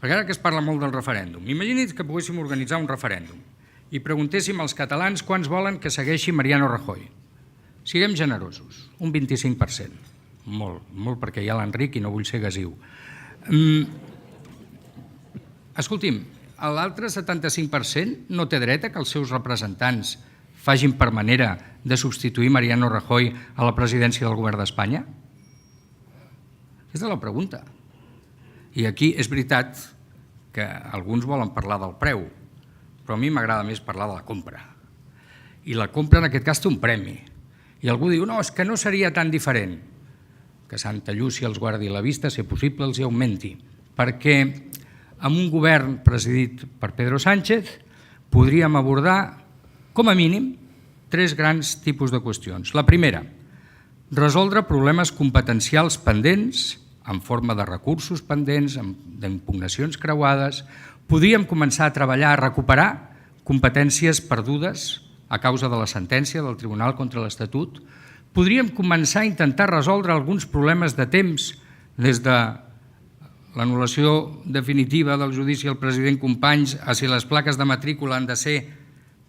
perquè ara que es parla molt del referèndum, imagini's que poguéssim organitzar un referèndum i preguntéssim als catalans quants volen que segueixi Mariano Rajoy. Siguem generosos, un 25%. Molt perquè hi ha l'Enric i no vull ser gasiu. Escolti'm, l'altre 75% no té dret a que els seus representants facin per manera de substituir Mariano Rajoy a la presidència del govern d'Espanya? Aquesta és la pregunta. I aquí és veritat que alguns volen parlar del preu, però a mi m'agrada més parlar de la compra. I la compra en aquest cas té un premi. I algú diu, no, és que no seria tan diferent. Que Santa Llúcia els guardi la vista, si possible els hi augmenti. Perquè amb un govern presidit per Pedro Sánchez podríem abordar, com a mínim, 3 grans tipus de qüestions. La primera, resoldre problemes competencials pendents, en forma de recursos pendents, d'impugnacions creuades. Podríem començar a treballar a recuperar competències perdudes a causa de la sentència del Tribunal contra l'Estatut, podríem començar a intentar resoldre alguns problemes de temps des de l'anul·lació definitiva del judici al president Companys a si les plaques de matrícula han de ser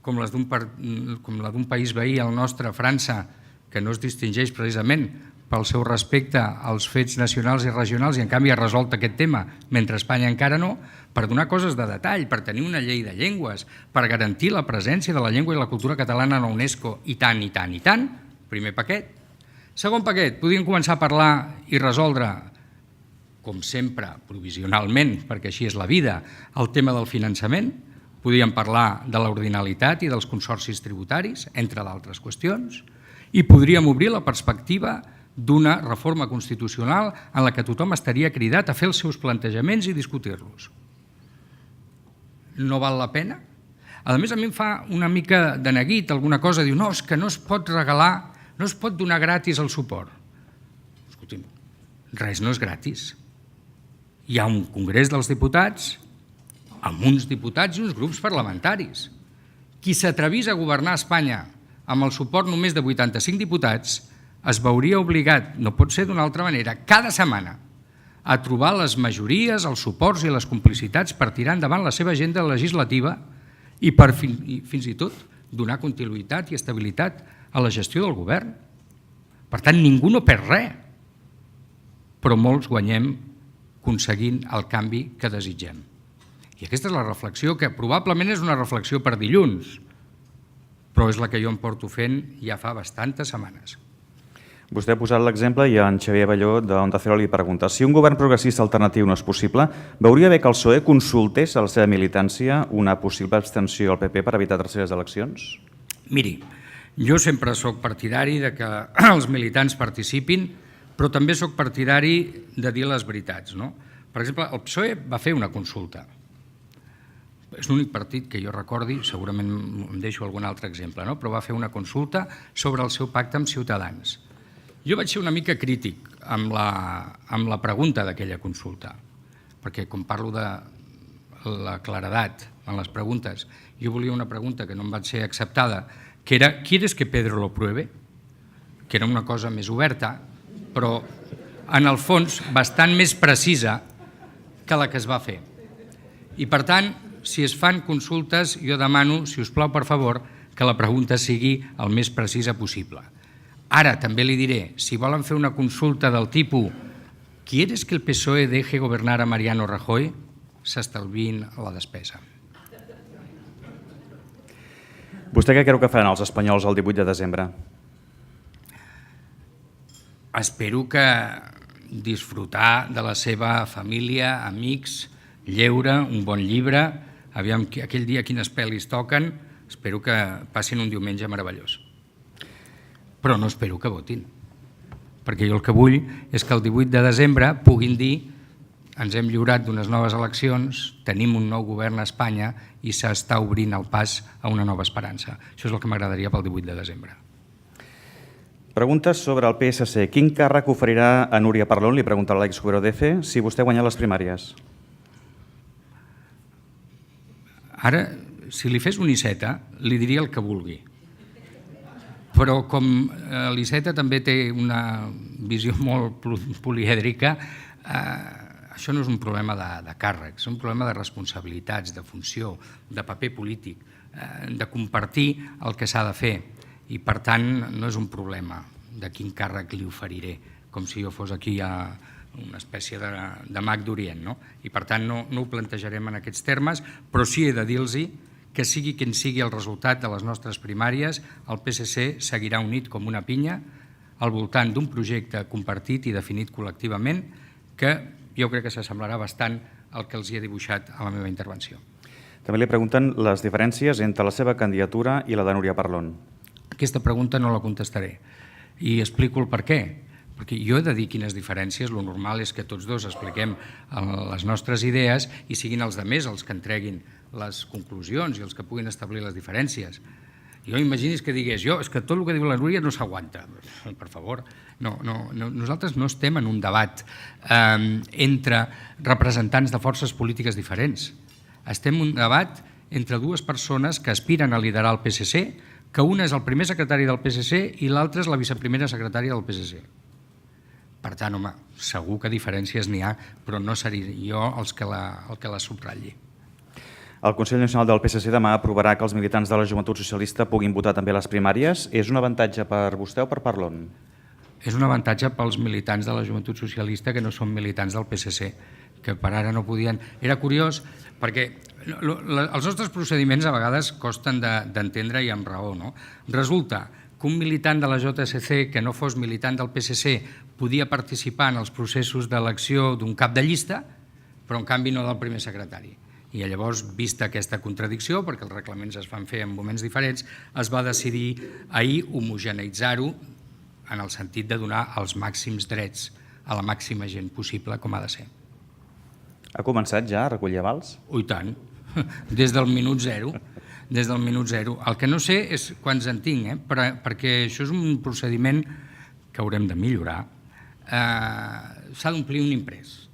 com la d'un país veí, el nostre, França, que no es distingeix precisament pel seu respecte als fets nacionals i regionals i en canvi ha resolt aquest tema, mentre Espanya encara no, per donar coses de detall, per tenir una llei de llengües, per garantir la presència de la llengua i la cultura catalana a la UNESCO i tant, i tant, i tant, primer paquet. Segon paquet, podríem començar a parlar i resoldre, com sempre, provisionalment, perquè així és la vida, el tema del finançament. Podríem parlar de l'ordinalitat i dels consorcis tributaris, entre d'altres qüestions, i podríem obrir la perspectiva d'una reforma constitucional en la que tothom estaria cridat a fer els seus plantejaments i discutir-los. No val la pena? A més, a mi em fa una mica de neguit alguna cosa, diu, no, és que no es pot regalar, no es pot donar gratis el suport. Escolti'm, res no és gratis. Hi ha un Congrés dels Diputats amb uns diputats i uns grups parlamentaris. Qui s'atrevís a governar Espanya amb el suport només de 85 diputats es veuria obligat, no pot ser d'una altra manera, cada setmana a trobar les majories, els suports i les complicitats per tirar endavant la seva agenda legislativa i per fins i tot donar continuïtat i estabilitat a la gestió del govern. Per tant, ningú no perd res, però molts guanyem aconseguint el canvi que desitgem. I aquesta és la reflexió que probablement és una reflexió per dilluns, però és la que jo em porto fent ja fa bastantes setmanes. Vostè ha posat l'exemple i en Xavier Balló d'Onda Cero li pregunta si un govern progressista alternatiu no és possible, veuria bé que el PSOE consultés a la seva militància una possible abstenció al PP per evitar terceres eleccions? Miri, jo sempre soc partidari de que els militants participin, però també soc partidari de dir les veritats. Per exemple, el PSOE va fer una consulta. És l'únic partit que jo recordi, segurament em deixo algun altre exemple, però va fer una consulta sobre el seu pacte amb Ciutadans. Jo vaig ser una mica crític amb la pregunta d'aquella consulta, perquè com parlo de la claredat en les preguntes, jo volia una pregunta que no em va ser acceptada, que era ¿quieres que Pedro lo pruebe? Que era una cosa més oberta, però en el fons bastant més precisa que la que es va fer. I per tant, si es fan consultes, jo demano, si us plau, per favor, que la pregunta sigui el més precisa possible. Ara, també li diré, si volen fer una consulta del tipus ¿quieres que el PSOE deje gobernar a Mariano Rajoy? S'estalviïn la despesa. Vostè què creu que faran els espanyols el 18 de desembre? Espero que disfrutar de la seva família, amics, lleure, un bon llibre, aviam aquell dia quines pel·lis toquen, espero que passin un diumenge meravellós. Però no espero que votin, perquè jo el que vull és que el 18 de desembre puguin dir ens hem lliurat d'unes noves eleccions, tenim un nou govern a Espanya i s'està obrint el pas a una nova esperança. Això és el que m'agradaria pel 18 de desembre. Preguntes sobre el PSC. Quin càrrec oferirà a Núria Parlon, li pregunta l'Àlex Cubero d'EFE, si vostè guanya les primàries? Ara, si li fes un Iceta, li diria el que vulgui. Però com l'Iceta també té una visió molt polièdrica, això no és un problema de càrrec, és un problema de responsabilitats, de funció, de paper polític, de compartir el que s'ha de fer. I per tant no és un problema de quin càrrec li oferiré, com si jo fos aquí una espècie de mag d'Orient. I per tant no ho plantejarem en aquests termes, però sí he de dir-los que sigui quin sigui el resultat de les nostres primàries, el PSC seguirà unit com una pinya al voltant d'un projecte compartit i definit col·lectivament que jo crec que s'assemblarà bastant al que els he dibuixat a la meva intervenció. També li pregunten les diferències entre la seva candidatura i la de Núria Parlon. Aquesta pregunta no la contestaré i explico el per què. Perquè jo he de dir quines diferències, el normal és que tots dos expliquem les nostres idees i siguin els altres els que entreguin les conclusions i els que puguin establir les diferències. Jo imaginis que digués, és que tot el que diu la Núria no s'aguanta. Per favor, nosaltres no estem en un debat entre representants de forces polítiques diferents. Estem en un debat entre dues persones que aspiren a liderar el PSC que una és el primer secretari del PSC i l'altra és la viceprimera secretària del PSC. Per tant, home, segur que diferències n'hi ha, però no seré jo el que la subratlli. El Consell Nacional del PSC demà aprovarà que els militants de la Joventut Socialista puguin votar també a les primàries. És un avantatge per vostè o per Parlon? És un avantatge pels militants de la Joventut Socialista que no són militants del PSC, que per ara no podien... Era curiós perquè els nostres procediments a vegades costen d'entendre i amb raó, no? Resulta que un militant de la JSC que no fos militant del PSC podia participar en els processos d'elecció d'un cap de llista, però en canvi no del primer secretari. I llavors, vista aquesta contradicció, perquè els reglaments es van fer en moments diferents, es va decidir ahir homogeneïtzar-ho en el sentit de donar els màxims drets a la màxima gent possible, com ha de ser. Ha començat ja a recollir avals? I tant, des del minut zero. Des del minut zero. El que no sé és quants en tinc, perquè això és un procediment que haurem de millorar. S'ha d'omplir un imprès,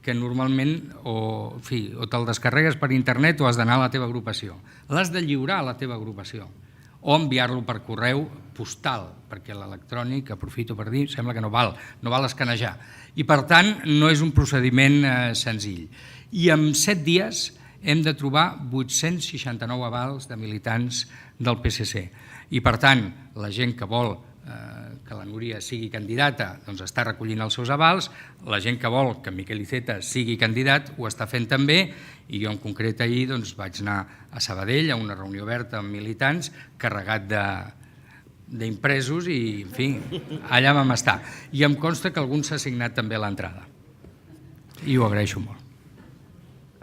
que normalment o te'l descarregues per internet o has d'anar a la teva agrupació. L'has de lliurar a la teva agrupació o enviar-lo per correu postal, perquè l'electrònic, aprofito per dir, sembla que no val escanejar. I per tant, no és un procediment senzill. I en 7 dies hem de trobar 869 avals de militants del PSC. I per tant, la gent que vol que la Núria sigui candidata doncs està recollint els seus avals, la gent que vol que Miquel Iceta sigui candidat ho està fent també, i jo en concret ahir doncs, vaig anar a Sabadell a una reunió oberta amb militants carregat d'impresos i, en fi, allà vam estar. I em consta que algun s'ha signat també a l'entrada. I ho agraeixo molt.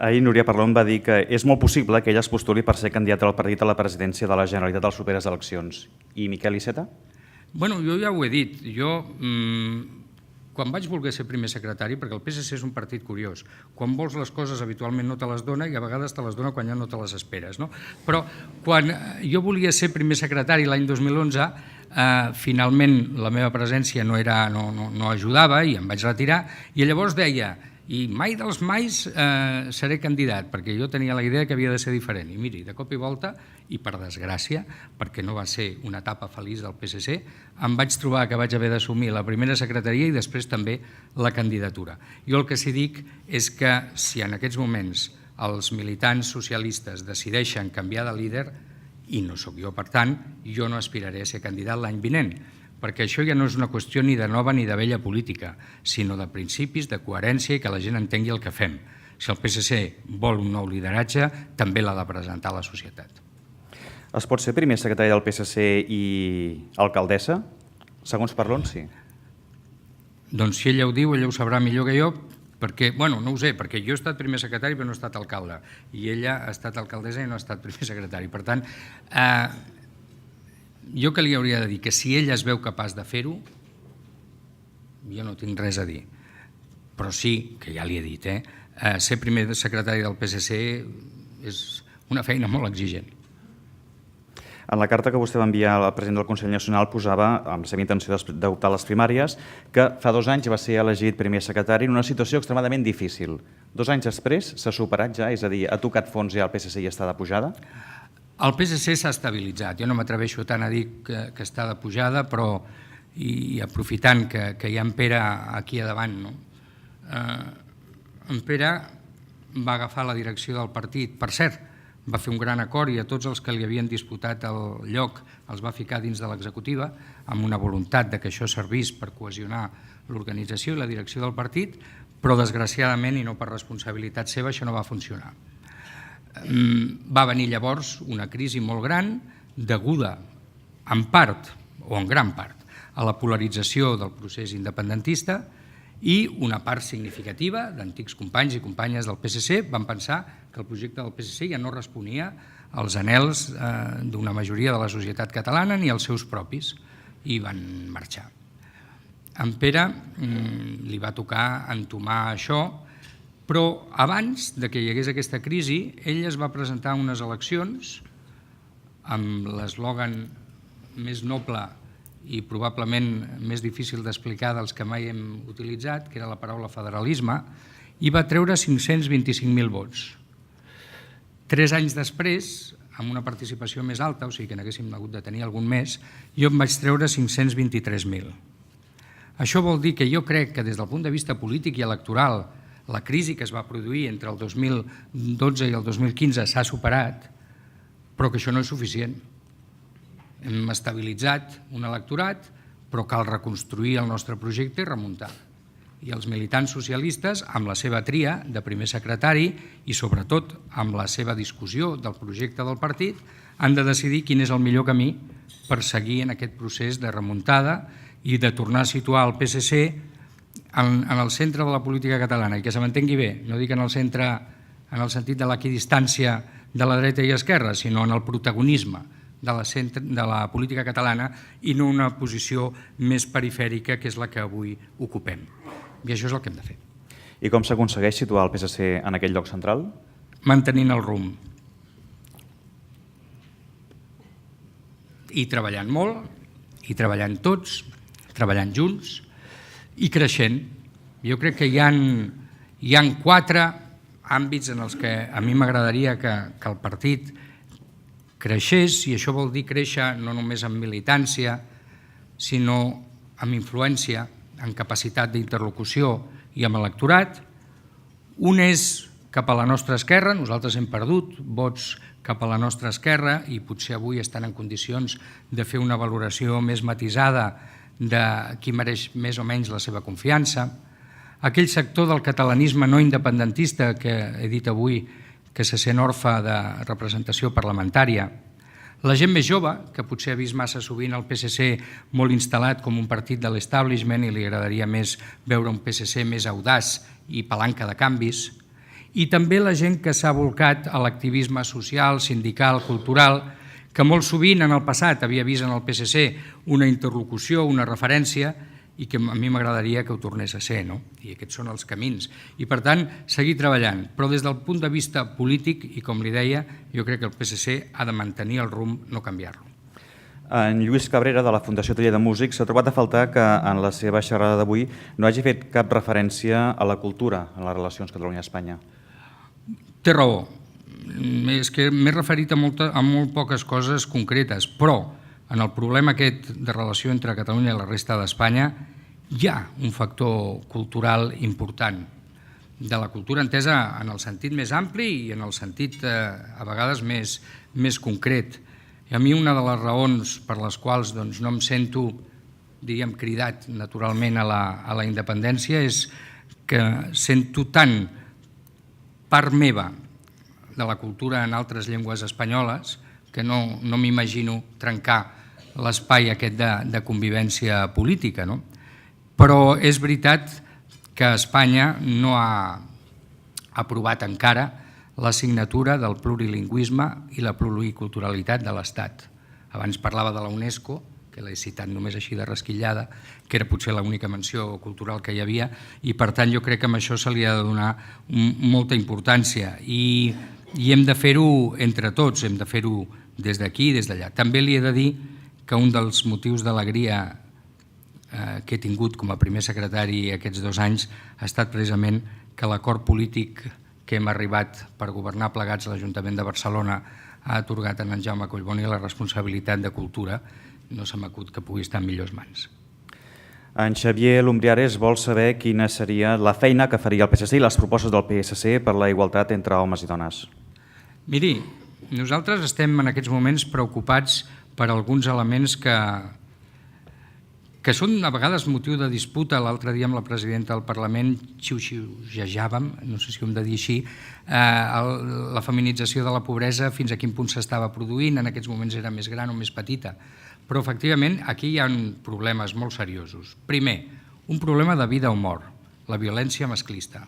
Ahir Núria Parlon va dir que és molt possible que ella es postuli per ser candidata del partit a la presidència de la Generalitat a les properes eleccions. I Miquel Iceta? Bueno, jo ja ho he dit. Jo, quan vaig voler ser primer secretari, perquè el PSC és un partit curiós, quan vols les coses habitualment no te les dona i a vegades te les dona quan ja no te les esperes. No? Però quan jo volia ser primer secretari l'any 2011, finalment la meva presència no ajudava i em vaig retirar, i llavors deia: i mai dels mais seré candidat, perquè jo tenia la idea que havia de ser diferent. I miri, de cop i volta, i per desgràcia, perquè no va ser una etapa feliç del PSC, em vaig trobar que vaig haver d'assumir la primera secretaria i després també la candidatura. Jo el que sí dic és que si en aquests moments els militants socialistes decideixen canviar de líder, i no sóc jo per tant, jo no aspiraré a ser candidat l'any vinent, perquè això ja no és una qüestió ni de nova ni de vella política, sinó de principis, de coherència i que la gent entengui el que fem. Si el PSC vol un nou lideratge, també l'ha de presentar a la societat. Es pot ser primer secretari del PSC i alcaldessa? Segons Parlon, sí. Doncs si ella ho diu, ella ho sabrà millor que jo, perquè, bueno, no ho sé, perquè jo he estat primer secretari però no he estat alcalde, i ella ha estat alcaldessa i no ha estat primer secretari. Per tant, jo que li hauria de dir que si ella es veu capaç de fer-ho, jo no tinc res a dir. Però sí, que ja li he dit, ser primer secretari del PSC és una feina molt exigent. En la carta que vostè va enviar al president del Consell Nacional posava, amb la seva intenció d'optar a les primàries, que fa 2 anys va ser elegit primer secretari en una situació extremadament difícil. 2 anys després s'ha superat ja, és a dir, ha tocat fons ja el PSC i està de pujada? El PSC s'ha estabilitzat. Jo no m'atreveixo tant a dir que està de pujada, però, i aprofitant que hi ha en Pere aquí a davant, no? En Pere va agafar la direcció del partit. Per cert, va fer un gran acord i a tots els que li havien disputat el lloc els va ficar dins de l'executiva amb una voluntat que això servís per cohesionar l'organització i la direcció del partit, però desgraciadament i no per responsabilitat seva això no va funcionar. Va venir llavors una crisi molt gran deguda en part o en gran part a la polarització del procés independentista, i una part significativa d'antics companys i companyes del PSC van pensar que el projecte del PSC ja no responia als anhels d'una majoria de la societat catalana ni als seus propis, i van marxar. En Pere li va tocar entomar això, però abans que hi hagués aquesta crisi, ell es va presentar a unes eleccions amb l'eslògan més noble i probablement més difícil d'explicar dels que mai hem utilitzat, que era la paraula federalisme, i va treure 525.000 vots. 3 anys després amb una participació més alta, o sigui que n'haguéssim hagut de tenir algun més, jo em vaig treure 523.000. Això vol dir que jo crec que des del punt de vista polític i electoral la crisi que es va produir entre el 2012 i el 2015 s'ha superat, però que això no és suficient. Hem estabilitzat un electorat, però cal reconstruir el nostre projecte i remuntar. I els militants socialistes, amb la seva tria de primer secretari i sobretot amb la seva discussió del projecte del partit, han de decidir quin és el millor camí per seguir en aquest procés de remuntada i de tornar a situar el PSC en el centre de la política catalana. I que se m'entengui bé, no dic en el centre en el sentit de l'equidistància de la dreta i esquerra, sinó en el protagonisme de la política catalana i no una posició més perifèrica, que és la que avui ocupem. I això és el que hem de fer. I com s'aconsegueix situar el PSC en aquell lloc central? Mantenint el rumb. I treballant molt, i treballant tots, treballant junts i creixent. Jo crec que hi ha 4 àmbits en els que a mi m'agradaria que el partit creixés, i això vol dir créixer no només en militància, sinó amb influència, en capacitat d'interlocució i amb electorat. Un és cap a la nostra esquerra, nosaltres hem perdut vots cap a la nostra esquerra i potser avui estan en condicions de fer una valoració més matisada de qui mereix més o menys la seva confiança. Aquell sector del catalanisme no independentista que he dit avui que se sent orfe de representació parlamentària. La gent més jove, que potser ha vist massa sovint el PSC molt instal·lat com un partit de l'establishment i li agradaria més veure un PSC més audaç i palanca de canvis, i també la gent que s'ha volcat a l'activisme social, sindical, cultural, que molt sovint en el passat havia vist en el PSC una interlocució, una referència, i que a mi m'agradaria que ho tornés a ser, no? I aquests són els camins. I per tant, seguir treballant. Però des del punt de vista polític, i com li deia, jo crec que el PSC ha de mantenir el rumb, no canviar-lo. En Lluís Cabrera, de la Fundació Taller de Músics, s'ha trobat a faltar que en la seva xerrada d'avui no hagi fet cap referència a la cultura en les relacions Catalunya-Espanya. Té raó. És que m'he referit a molt poques coses concretes, però en el problema aquest de relació entre Catalunya i la resta d'Espanya hi ha un factor cultural important, de la cultura entesa en el sentit més ampli i en el sentit a vegades més concret. I a mi una de les raons per les quals no em sento, diríem, cridat naturalment a la independència és que sento tant part meva de la cultura en altres llengües espanyoles que no m'imagino trencar l'espai aquest de convivència política. Però és veritat que Espanya no ha aprovat encara la signatura del plurilingüisme i la pluriculturalitat de l'Estat. Abans parlava de la UNESCO, que l'he citat només així de rasquillada, que era potser l'única menció cultural que hi havia, i per tant jo crec que amb això se li ha de donar molta importància i hem de fer-ho entre tots, hem de fer-ho des d'aquí i des d'allà. També li he de dir que un dels motius d'alegria que he tingut com a primer secretari aquests 2 anys ha estat precisament que l'acord polític que hem arribat per governar plegats a l'Ajuntament de Barcelona ha atorgat a en Jaume Collboni la responsabilitat de cultura. No se m'acut que pugui estar en millors mans. En Xavier Lumbriares vol saber quina seria la feina que faria el PSC i les propostes del PSC per la igualtat entre homes i dones. Miri, nosaltres estem en aquests moments preocupats per alguns elements que són a vegades motiu de disputa. L'altre dia amb la presidenta del Parlament xiu-xiu-jejàvem, no sé si ho hem de dir així, la feminització de la pobresa, fins a quin punt s'estava produint, en aquests moments era més gran o més petita. Però efectivament aquí hi ha problemes molt seriosos. Primer, un problema de vida o mort, la violència masclista.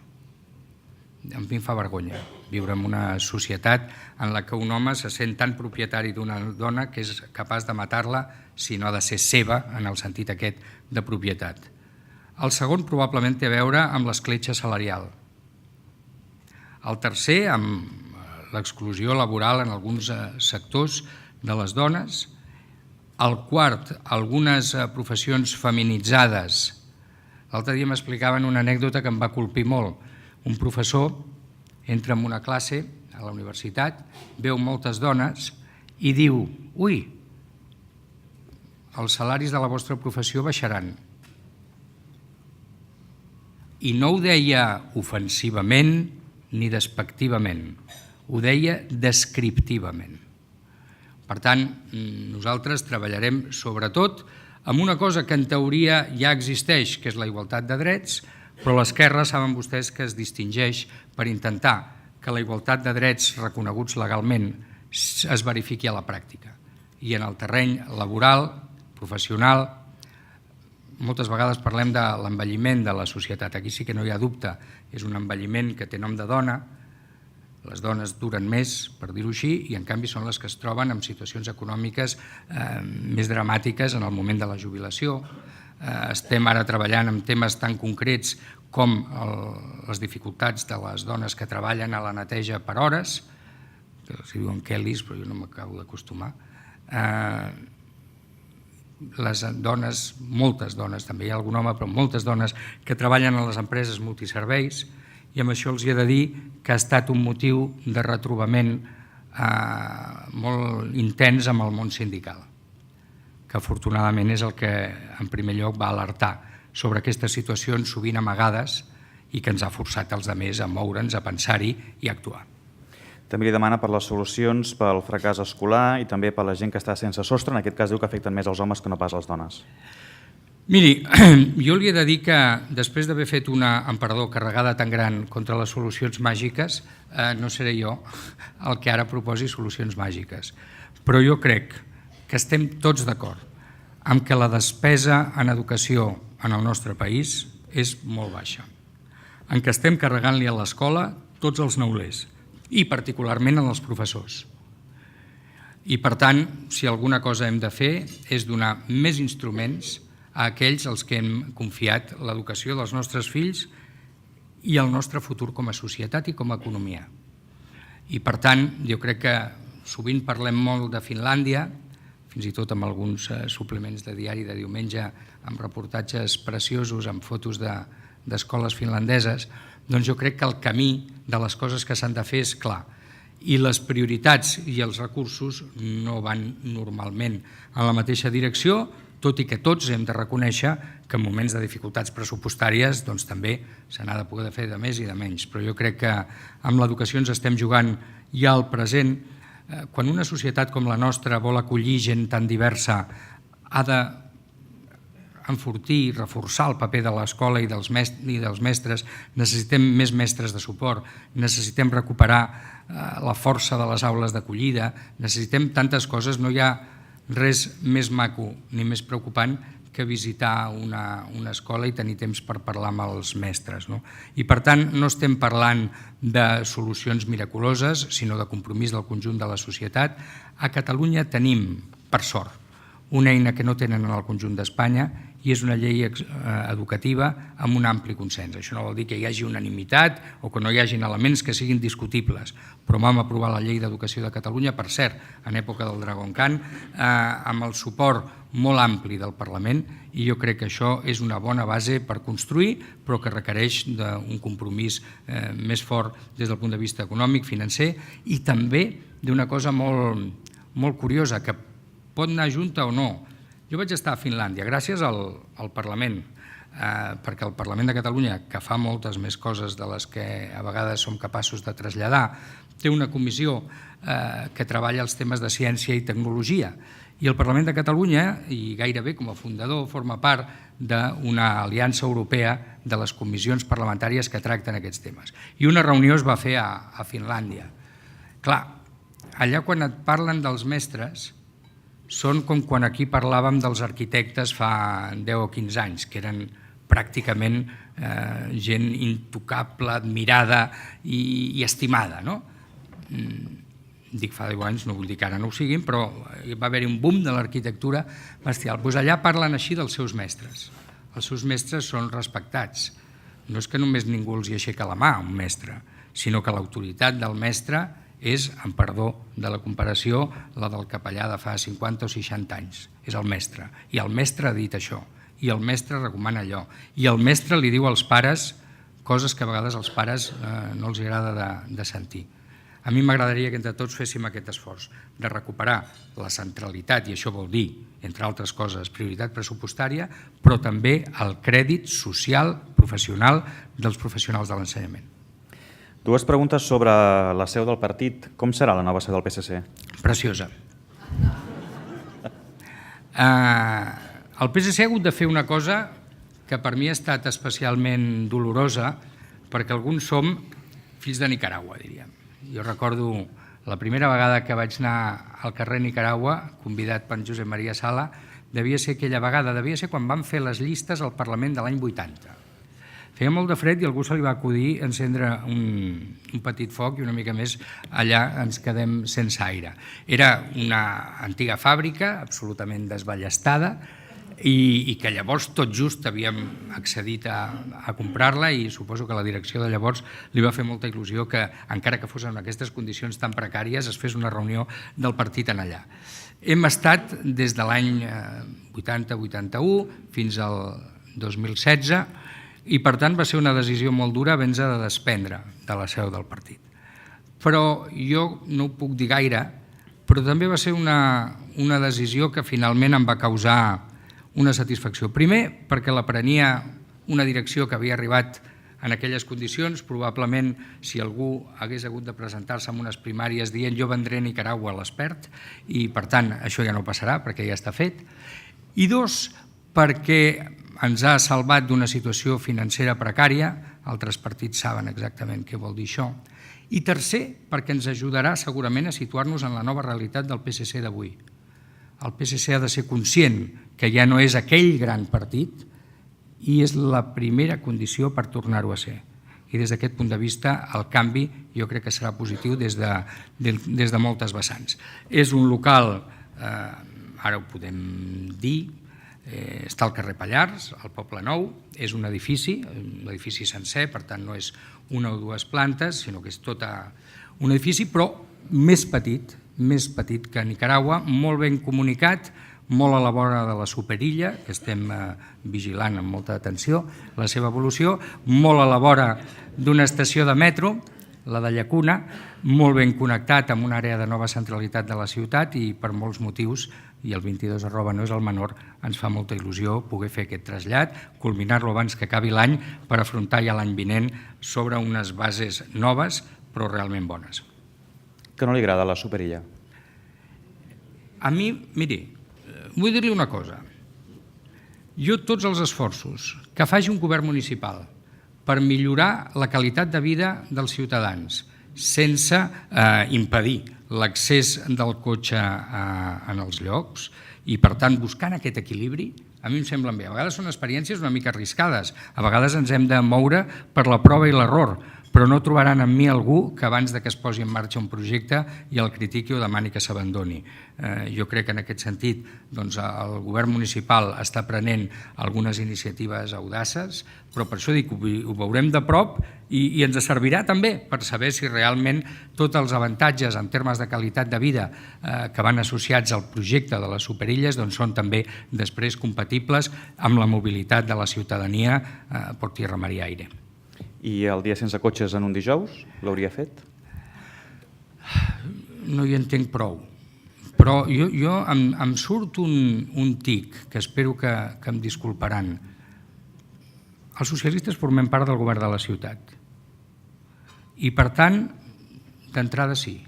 A mi em fa vergonya viure en una societat en la que un home se sent tan propietari d'una dona que és capaç de matar-la si no ha de ser seva en el sentit aquest de propietat. El segon probablement té a veure amb l'escletxa salarial. El tercer, amb l'exclusió laboral en alguns sectors de les dones. El quart, algunes professions feminitzades. L'altre dia m'explicaven una anècdota que em va colpir molt. Un professor entra en una classe a la universitat, veu moltes dones i diu: ui, els salaris de la vostra professió baixaran. I no ho deia ofensivament ni despectivament, ho deia descriptivament. Per tant, nosaltres treballarem sobretot amb una cosa que en teoria ja existeix, que és la igualtat de drets, però l'esquerra saben vostès que es distingeix per intentar que la igualtat de drets reconeguts legalment es verifiqui a la pràctica. I en el terreny laboral, professional, moltes vegades parlem de l'envelliment de la societat. Aquí sí que no hi ha dubte, és un envelliment que té nom de dona. Les dones duren més, per dir-ho així, i en canvi són les que es troben en situacions econòmiques més dramàtiques en el moment de la jubilació. Estem ara treballant en temes tan concrets com les dificultats de les dones que treballen a la neteja per hores, que els diuen Kellys, però jo no m'acabo d'acostumar. Les dones, moltes dones, també hi ha algun home, però moltes dones que treballen a les empreses multiserveis, i amb això els he de dir que ha estat un motiu de retrobament molt intens amb el món sindical, que afortunadament és el que en primer lloc va alertar sobre aquestes situacions sovint amagades i que ens ha forçat els altres a moure'ns, a pensar-hi i a actuar. També li demana per les solucions pel fracàs escolar i també per la gent que està sense sostre. En aquest cas diu que afecten més els homes que no pas les dones. Miri, jo li he de dir que després d'haver fet una, amb perdó, carregada tan gran contra les solucions màgiques, no seré jo el que ara proposi solucions màgiques. Però jo crec que estem tots d'acord amb que la despesa en educació en el nostre país és molt baixa, en què estem carregant-li a l'escola tots els neulers i particularment en els professors. I per tant, si alguna cosa hem de fer és donar més instruments a aquells als que hem confiat l'educació dels nostres fills i el nostre futur com a societat i com a economia. I per tant, jo crec que sovint parlem molt de Finlàndia, fins i tot amb alguns suplements de diari de diumenge, amb reportatges preciosos, amb fotos d'escoles finlandeses, doncs jo crec que el camí de les coses que s'han de fer és clar. I les prioritats i els recursos no van normalment en la mateixa direcció, tot i que tots hem de reconèixer que en moments de dificultats pressupostàries doncs també se n'ha de poder fer de més i de menys. Però jo crec que amb l'educació ens estem jugant ja al present. Quan una societat com la nostra vol acollir gent tan diversa, ha d'enfortir i reforçar el paper de l'escola i dels mestres. Necessitem més mestres de suport, necessitem recuperar la força de les aules d'acollida, necessitem tantes coses. No hi ha res més maco ni més preocupant que visitar una escola i tenir temps per parlar amb els mestres. I per tant no estem parlant de solucions miraculoses, sinó de compromís del conjunt de la societat. A Catalunya tenim, per sort, una eina que no tenen en el conjunt d'Espanya i és una llei educativa amb un ampli consens. Això no vol dir que hi hagi unanimitat o que no hi hagin elements que siguin discutibles, però vam aprovar la llei d'educació de Catalunya, per cert, en època del Dragon Khan, amb el suport molt ampli del Parlament, i jo crec que això és una bona base per construir, però que requereix un compromís més fort des del punt de vista econòmic, financer, i també d'una cosa molt curiosa, que pot anar junta o no. Jo vaig estar a Finlàndia gràcies al Parlament, perquè el Parlament de Catalunya, que fa moltes més coses de les que a vegades som capaços de traslladar, té una comissió que treballa els temes de ciència i tecnologia. I el Parlament de Catalunya, i gairebé com a fundador, forma part d'una aliança europea de les comissions parlamentàries que tracten aquests temes. I una reunió es va fer a Finlàndia. Clar, allà quan et parlen dels mestres, són com quan aquí parlàvem dels arquitectes fa 10 o 15 anys, que eren pràcticament gent intocable, admirada i estimada. Dic fa 10 anys, no vull dir que ara no ho siguin, però va haver-hi un boom de l'arquitectura bestial. Doncs allà parlen així dels seus mestres. Els seus mestres són respectats. No és que només ningú els hi aixeca la mà a un mestre, sinó que l'autoritat del mestre és, amb perdó de la comparació, la del capellà de fa 50 o 60 anys. És el mestre. I el mestre ha dit això. I el mestre recomana allò. I el mestre li diu als pares coses que a vegades als pares no els agrada de sentir. A mi m'agradaria que entre tots féssim aquest esforç de recuperar la centralitat, i això vol dir, entre altres coses, prioritat pressupostària, però també el crèdit social, professional, dels professionals de l'ensenyament. Dues preguntes sobre la seu del partit. Com serà la nova seu del PSC? Preciosa. El PSC ha hagut de fer una cosa que per mi ha estat especialment dolorosa, perquè alguns som fills de Nicaragua, diríem. Jo recordo la primera vegada que vaig anar al carrer Nicaragua, convidat per Josep Maria Sala, devia ser aquella vegada, devia ser quan van fer les llistes al Parlament de l'any 80. Feia molt de fred i algú se li va acudir encendre un petit foc i una mica més allà ens quedem sense aire. Era una antiga fàbrica absolutament desballestada i que llavors tot just havíem accedit a comprar-la i suposo que la direcció de llavors li va fer molta il·lusió que, encara que fos en aquestes condicions tan precàries, es fes una reunió del partit en allà. Hem estat des de l'any 80-81 fins al 2016 i per tant va ser una decisió molt dura haver-nos de desprendre de la seu del partit. Però jo no ho puc dir gaire, però també va ser una decisió que finalment em va causar una satisfacció. Primer, perquè la prenia una direcció que havia arribat en aquelles condicions, probablement si algú hagués hagut de presentar-se en unes primàries dient jo vendré a Nicaragua a l'expert, i per tant això ja no passarà perquè ja està fet. I dos, perquè ens ha salvat d'una situació financera precària, altres partits saben exactament què vol dir això, i tercer, perquè ens ajudarà segurament a situar-nos en la nova realitat del PSC d'avui. El PSC ha de ser conscient que ja no és aquell gran partit i és la primera condició per tornar-ho a ser. I des d'aquest punt de vista el canvi jo crec que serà positiu des de moltes vessants. És un local, ara ho podem dir, està al carrer Pallars, al Poble Nou, és un edifici sencer, per tant no és una o dues plantes, sinó que és tot un edifici, però més petit que Nicaragua, molt ben comunicat, molt a la vora de la Superilla, que estem vigilant amb molta atenció la seva evolució, molt a la vora d'una estació de metro, la de Llacuna, molt ben connectat amb una àrea de nova centralitat de la ciutat i per molts motius, i el 22 @ no és el menor, ens fa molta il·lusió poder fer aquest trasllat, culminar-lo abans que acabi l'any per afrontar ja l'any vinent sobre unes bases noves però realment bones. Que no li agrada la Superilla? A mi, miri, vull dir-li una cosa. Jo tots els esforços que faci un govern municipal per millorar la qualitat de vida dels ciutadans sense impedir l'accés del cotxe en els llocs i, per tant, buscant aquest equilibri, a mi em semblen bé. A vegades són experiències una mica arriscades, a vegades ens hem de moure per la prova i l'error, però no trobaran en mi algú que abans que es posi en marxa un projecte i el critiqui o demani que s'abandoni. Jo crec que en aquest sentit el govern municipal està prenent algunes iniciatives audaces, però per això dic que ho veurem de prop i ens servirà també per saber si realment tots els avantatges en termes de qualitat de vida que van associats al projecte de les Superilles són també després compatibles amb la mobilitat de la ciutadania per tierra, mar i aire. I el dia sense cotxes en un dijous l'hauria fet? No hi entenc prou. Però jo em surt un tic, que espero que em disculparan. Els socialistes formem part del govern de la ciutat. I, per tant, d'entrada sí.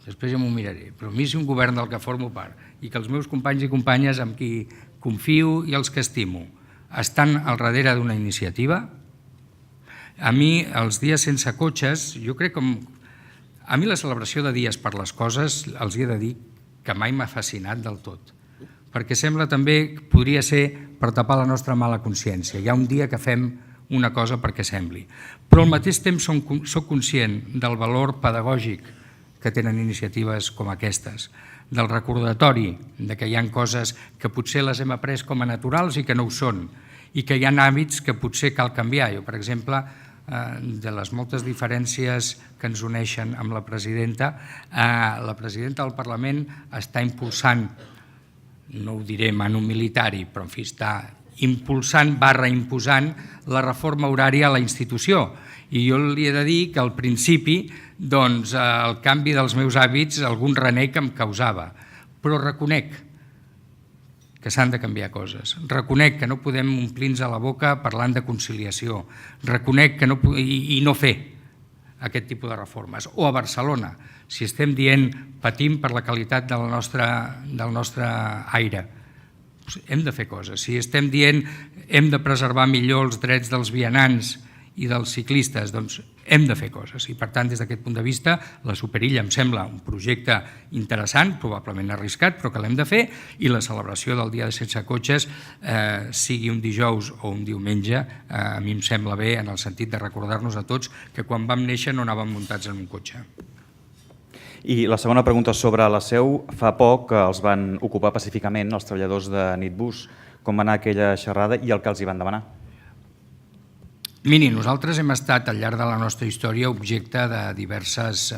Després ja m'ho miraré. Però a mi, si un govern del que formo part i que els meus companys i companyes amb qui confio i els que estimo estan al darrere d'una iniciativa, a mi, els dies sense cotxes, jo crec que... A mi la celebració de dies per les coses, els he de dir que mai m'ha fascinat del tot, perquè sembla també que podria ser per tapar la nostra mala consciència. Hi ha un dia que fem una cosa perquè sembli. Però al mateix temps soc conscient del valor pedagògic que tenen iniciatives com aquestes, del recordatori de que hi ha coses que potser les hem après com a naturals i que no ho són, i que hi ha hàbits que potser cal canviar. Jo, per exemple, de les moltes diferències que ens uneixen amb la presidenta del Parlament està impulsant, no ho diré manu militari, però en fi està impulsant / imposant la reforma horària a la institució I jo li he de dir que al principi el canvi dels meus hàbits algun renec em causava, però reconec que s'han de canviar coses. Reconec que no podem omplir-nos a la boca parlant de conciliació. Reconec que no fer aquest tipus de reformes. O a Barcelona, si estem dient patim per la qualitat del nostre aire, hem de fer coses. Si estem dient hem de preservar millor els drets dels vianants i dels ciclistes, doncs hem de fer coses. I per tant, des d'aquest punt de vista, la Superilla em sembla un projecte interessant, probablement arriscat, però que l'hem de fer, i la celebració del Dia de Sense Cotxes, sigui un dijous o un diumenge, a mi em sembla bé en el sentit de recordar-nos a tots que quan vam néixer no anàvem muntats en un cotxe. I la segona pregunta sobre la Seu. Fa poc que els van ocupar pacíficament els treballadors de Nitbus. Com va anar aquella xerrada i el que els hi van demanar? Miri, nosaltres hem estat al llarg de la nostra història objecte de diverses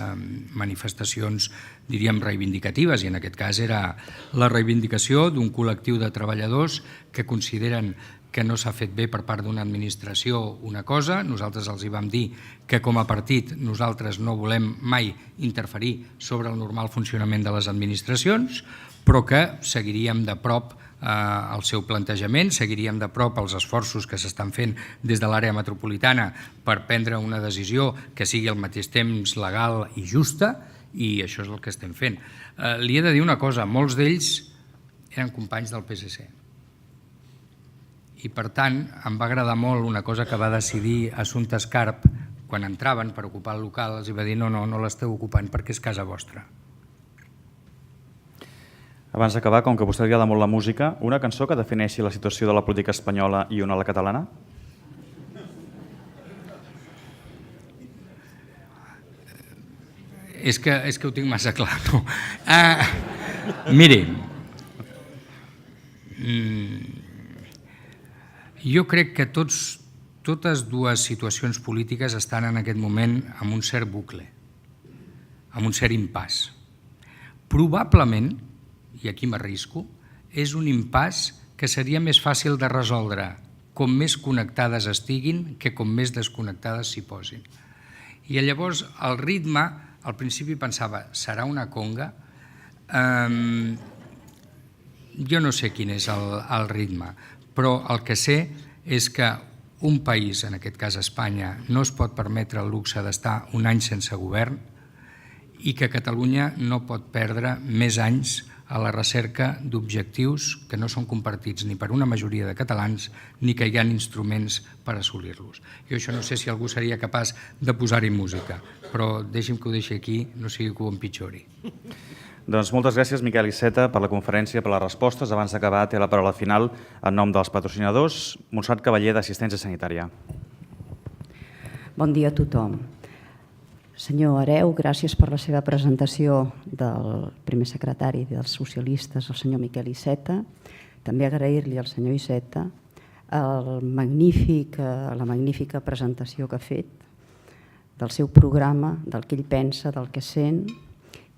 manifestacions, diríem, reivindicatives, i en aquest cas era la reivindicació d'un col·lectiu de treballadors que consideren que no s'ha fet bé per part d'una administració una cosa. Nosaltres els hi vam dir que com a partit nosaltres no volem mai interferir sobre el normal funcionament de les administracions, però que seguiríem de prop el seu plantejament, seguiríem de prop els esforços que s'estan fent des de l'àrea metropolitana per prendre una decisió que sigui al mateix temps legal i justa, i això és el que estem fent. Li he de dir una cosa, molts d'ells eren companys del PSC. I per tant, em va agradar molt una cosa que va decidir Assumpta Escarp quan entraven per ocupar el local, els va dir no l'esteu ocupant perquè és casa vostra. Abans d'acabar, com que a vostè li agrada molt la música, una cançó que defineixi la situació de la política espanyola i una a la catalana? És que ho tinc massa clar, no? Miri, jo crec que totes dues situacions polítiques estan en aquest moment en un cert bucle, en un cert impàs. Probablement, i aquí m'arrisco, és un impàs que seria més fàcil de resoldre com més connectades estiguin que com més desconnectades s'hi posin. I llavors el ritme, al principi pensava, serà una conga? Jo no sé quin és el ritme, però el que sé és que un país, en aquest cas Espanya, no es pot permetre el luxe d'estar un any sense govern i que Catalunya no pot perdre més anys a la recerca d'objectius que no són compartits ni per una majoria de catalans ni que hi ha instruments per assolir-los. Jo això no sé si algú seria capaç de posar-hi música, però deixi'm que ho deixi aquí, no sigui que ho empitjori. Doncs moltes gràcies, Miquel Iceta, per la conferència, per les respostes. Abans d'acabar, té la paraula final en nom dels patrocinadors. Montserrat Cavaller, d'Assistència Sanitària. Bon dia a tothom. Senyor Hereu, gràcies per la seva presentació del primer secretari dels socialistes, el senyor Miquel Iceta. També agrair-li al senyor Iceta la magnífica presentació que ha fet del seu programa, del que ell pensa, del que sent,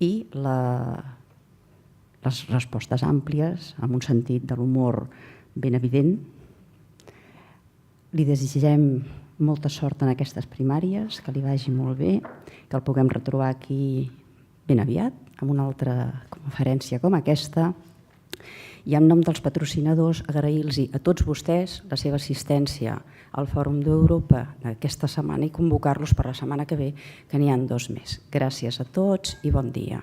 i les respostes àmplies, amb un sentit de l'humor ben evident. Li desitgem molta sort en aquestes primàries, que li vagi molt bé, que el puguem retrobar aquí ben aviat, amb una altra conferència com aquesta. I en nom dels patrocinadors, agrair-los a tots vostès la seva assistència al Fòrum d'Europa aquesta setmana i convocar-los per la setmana que ve, que n'hi ha 2 més. Gràcies a tots i bon dia.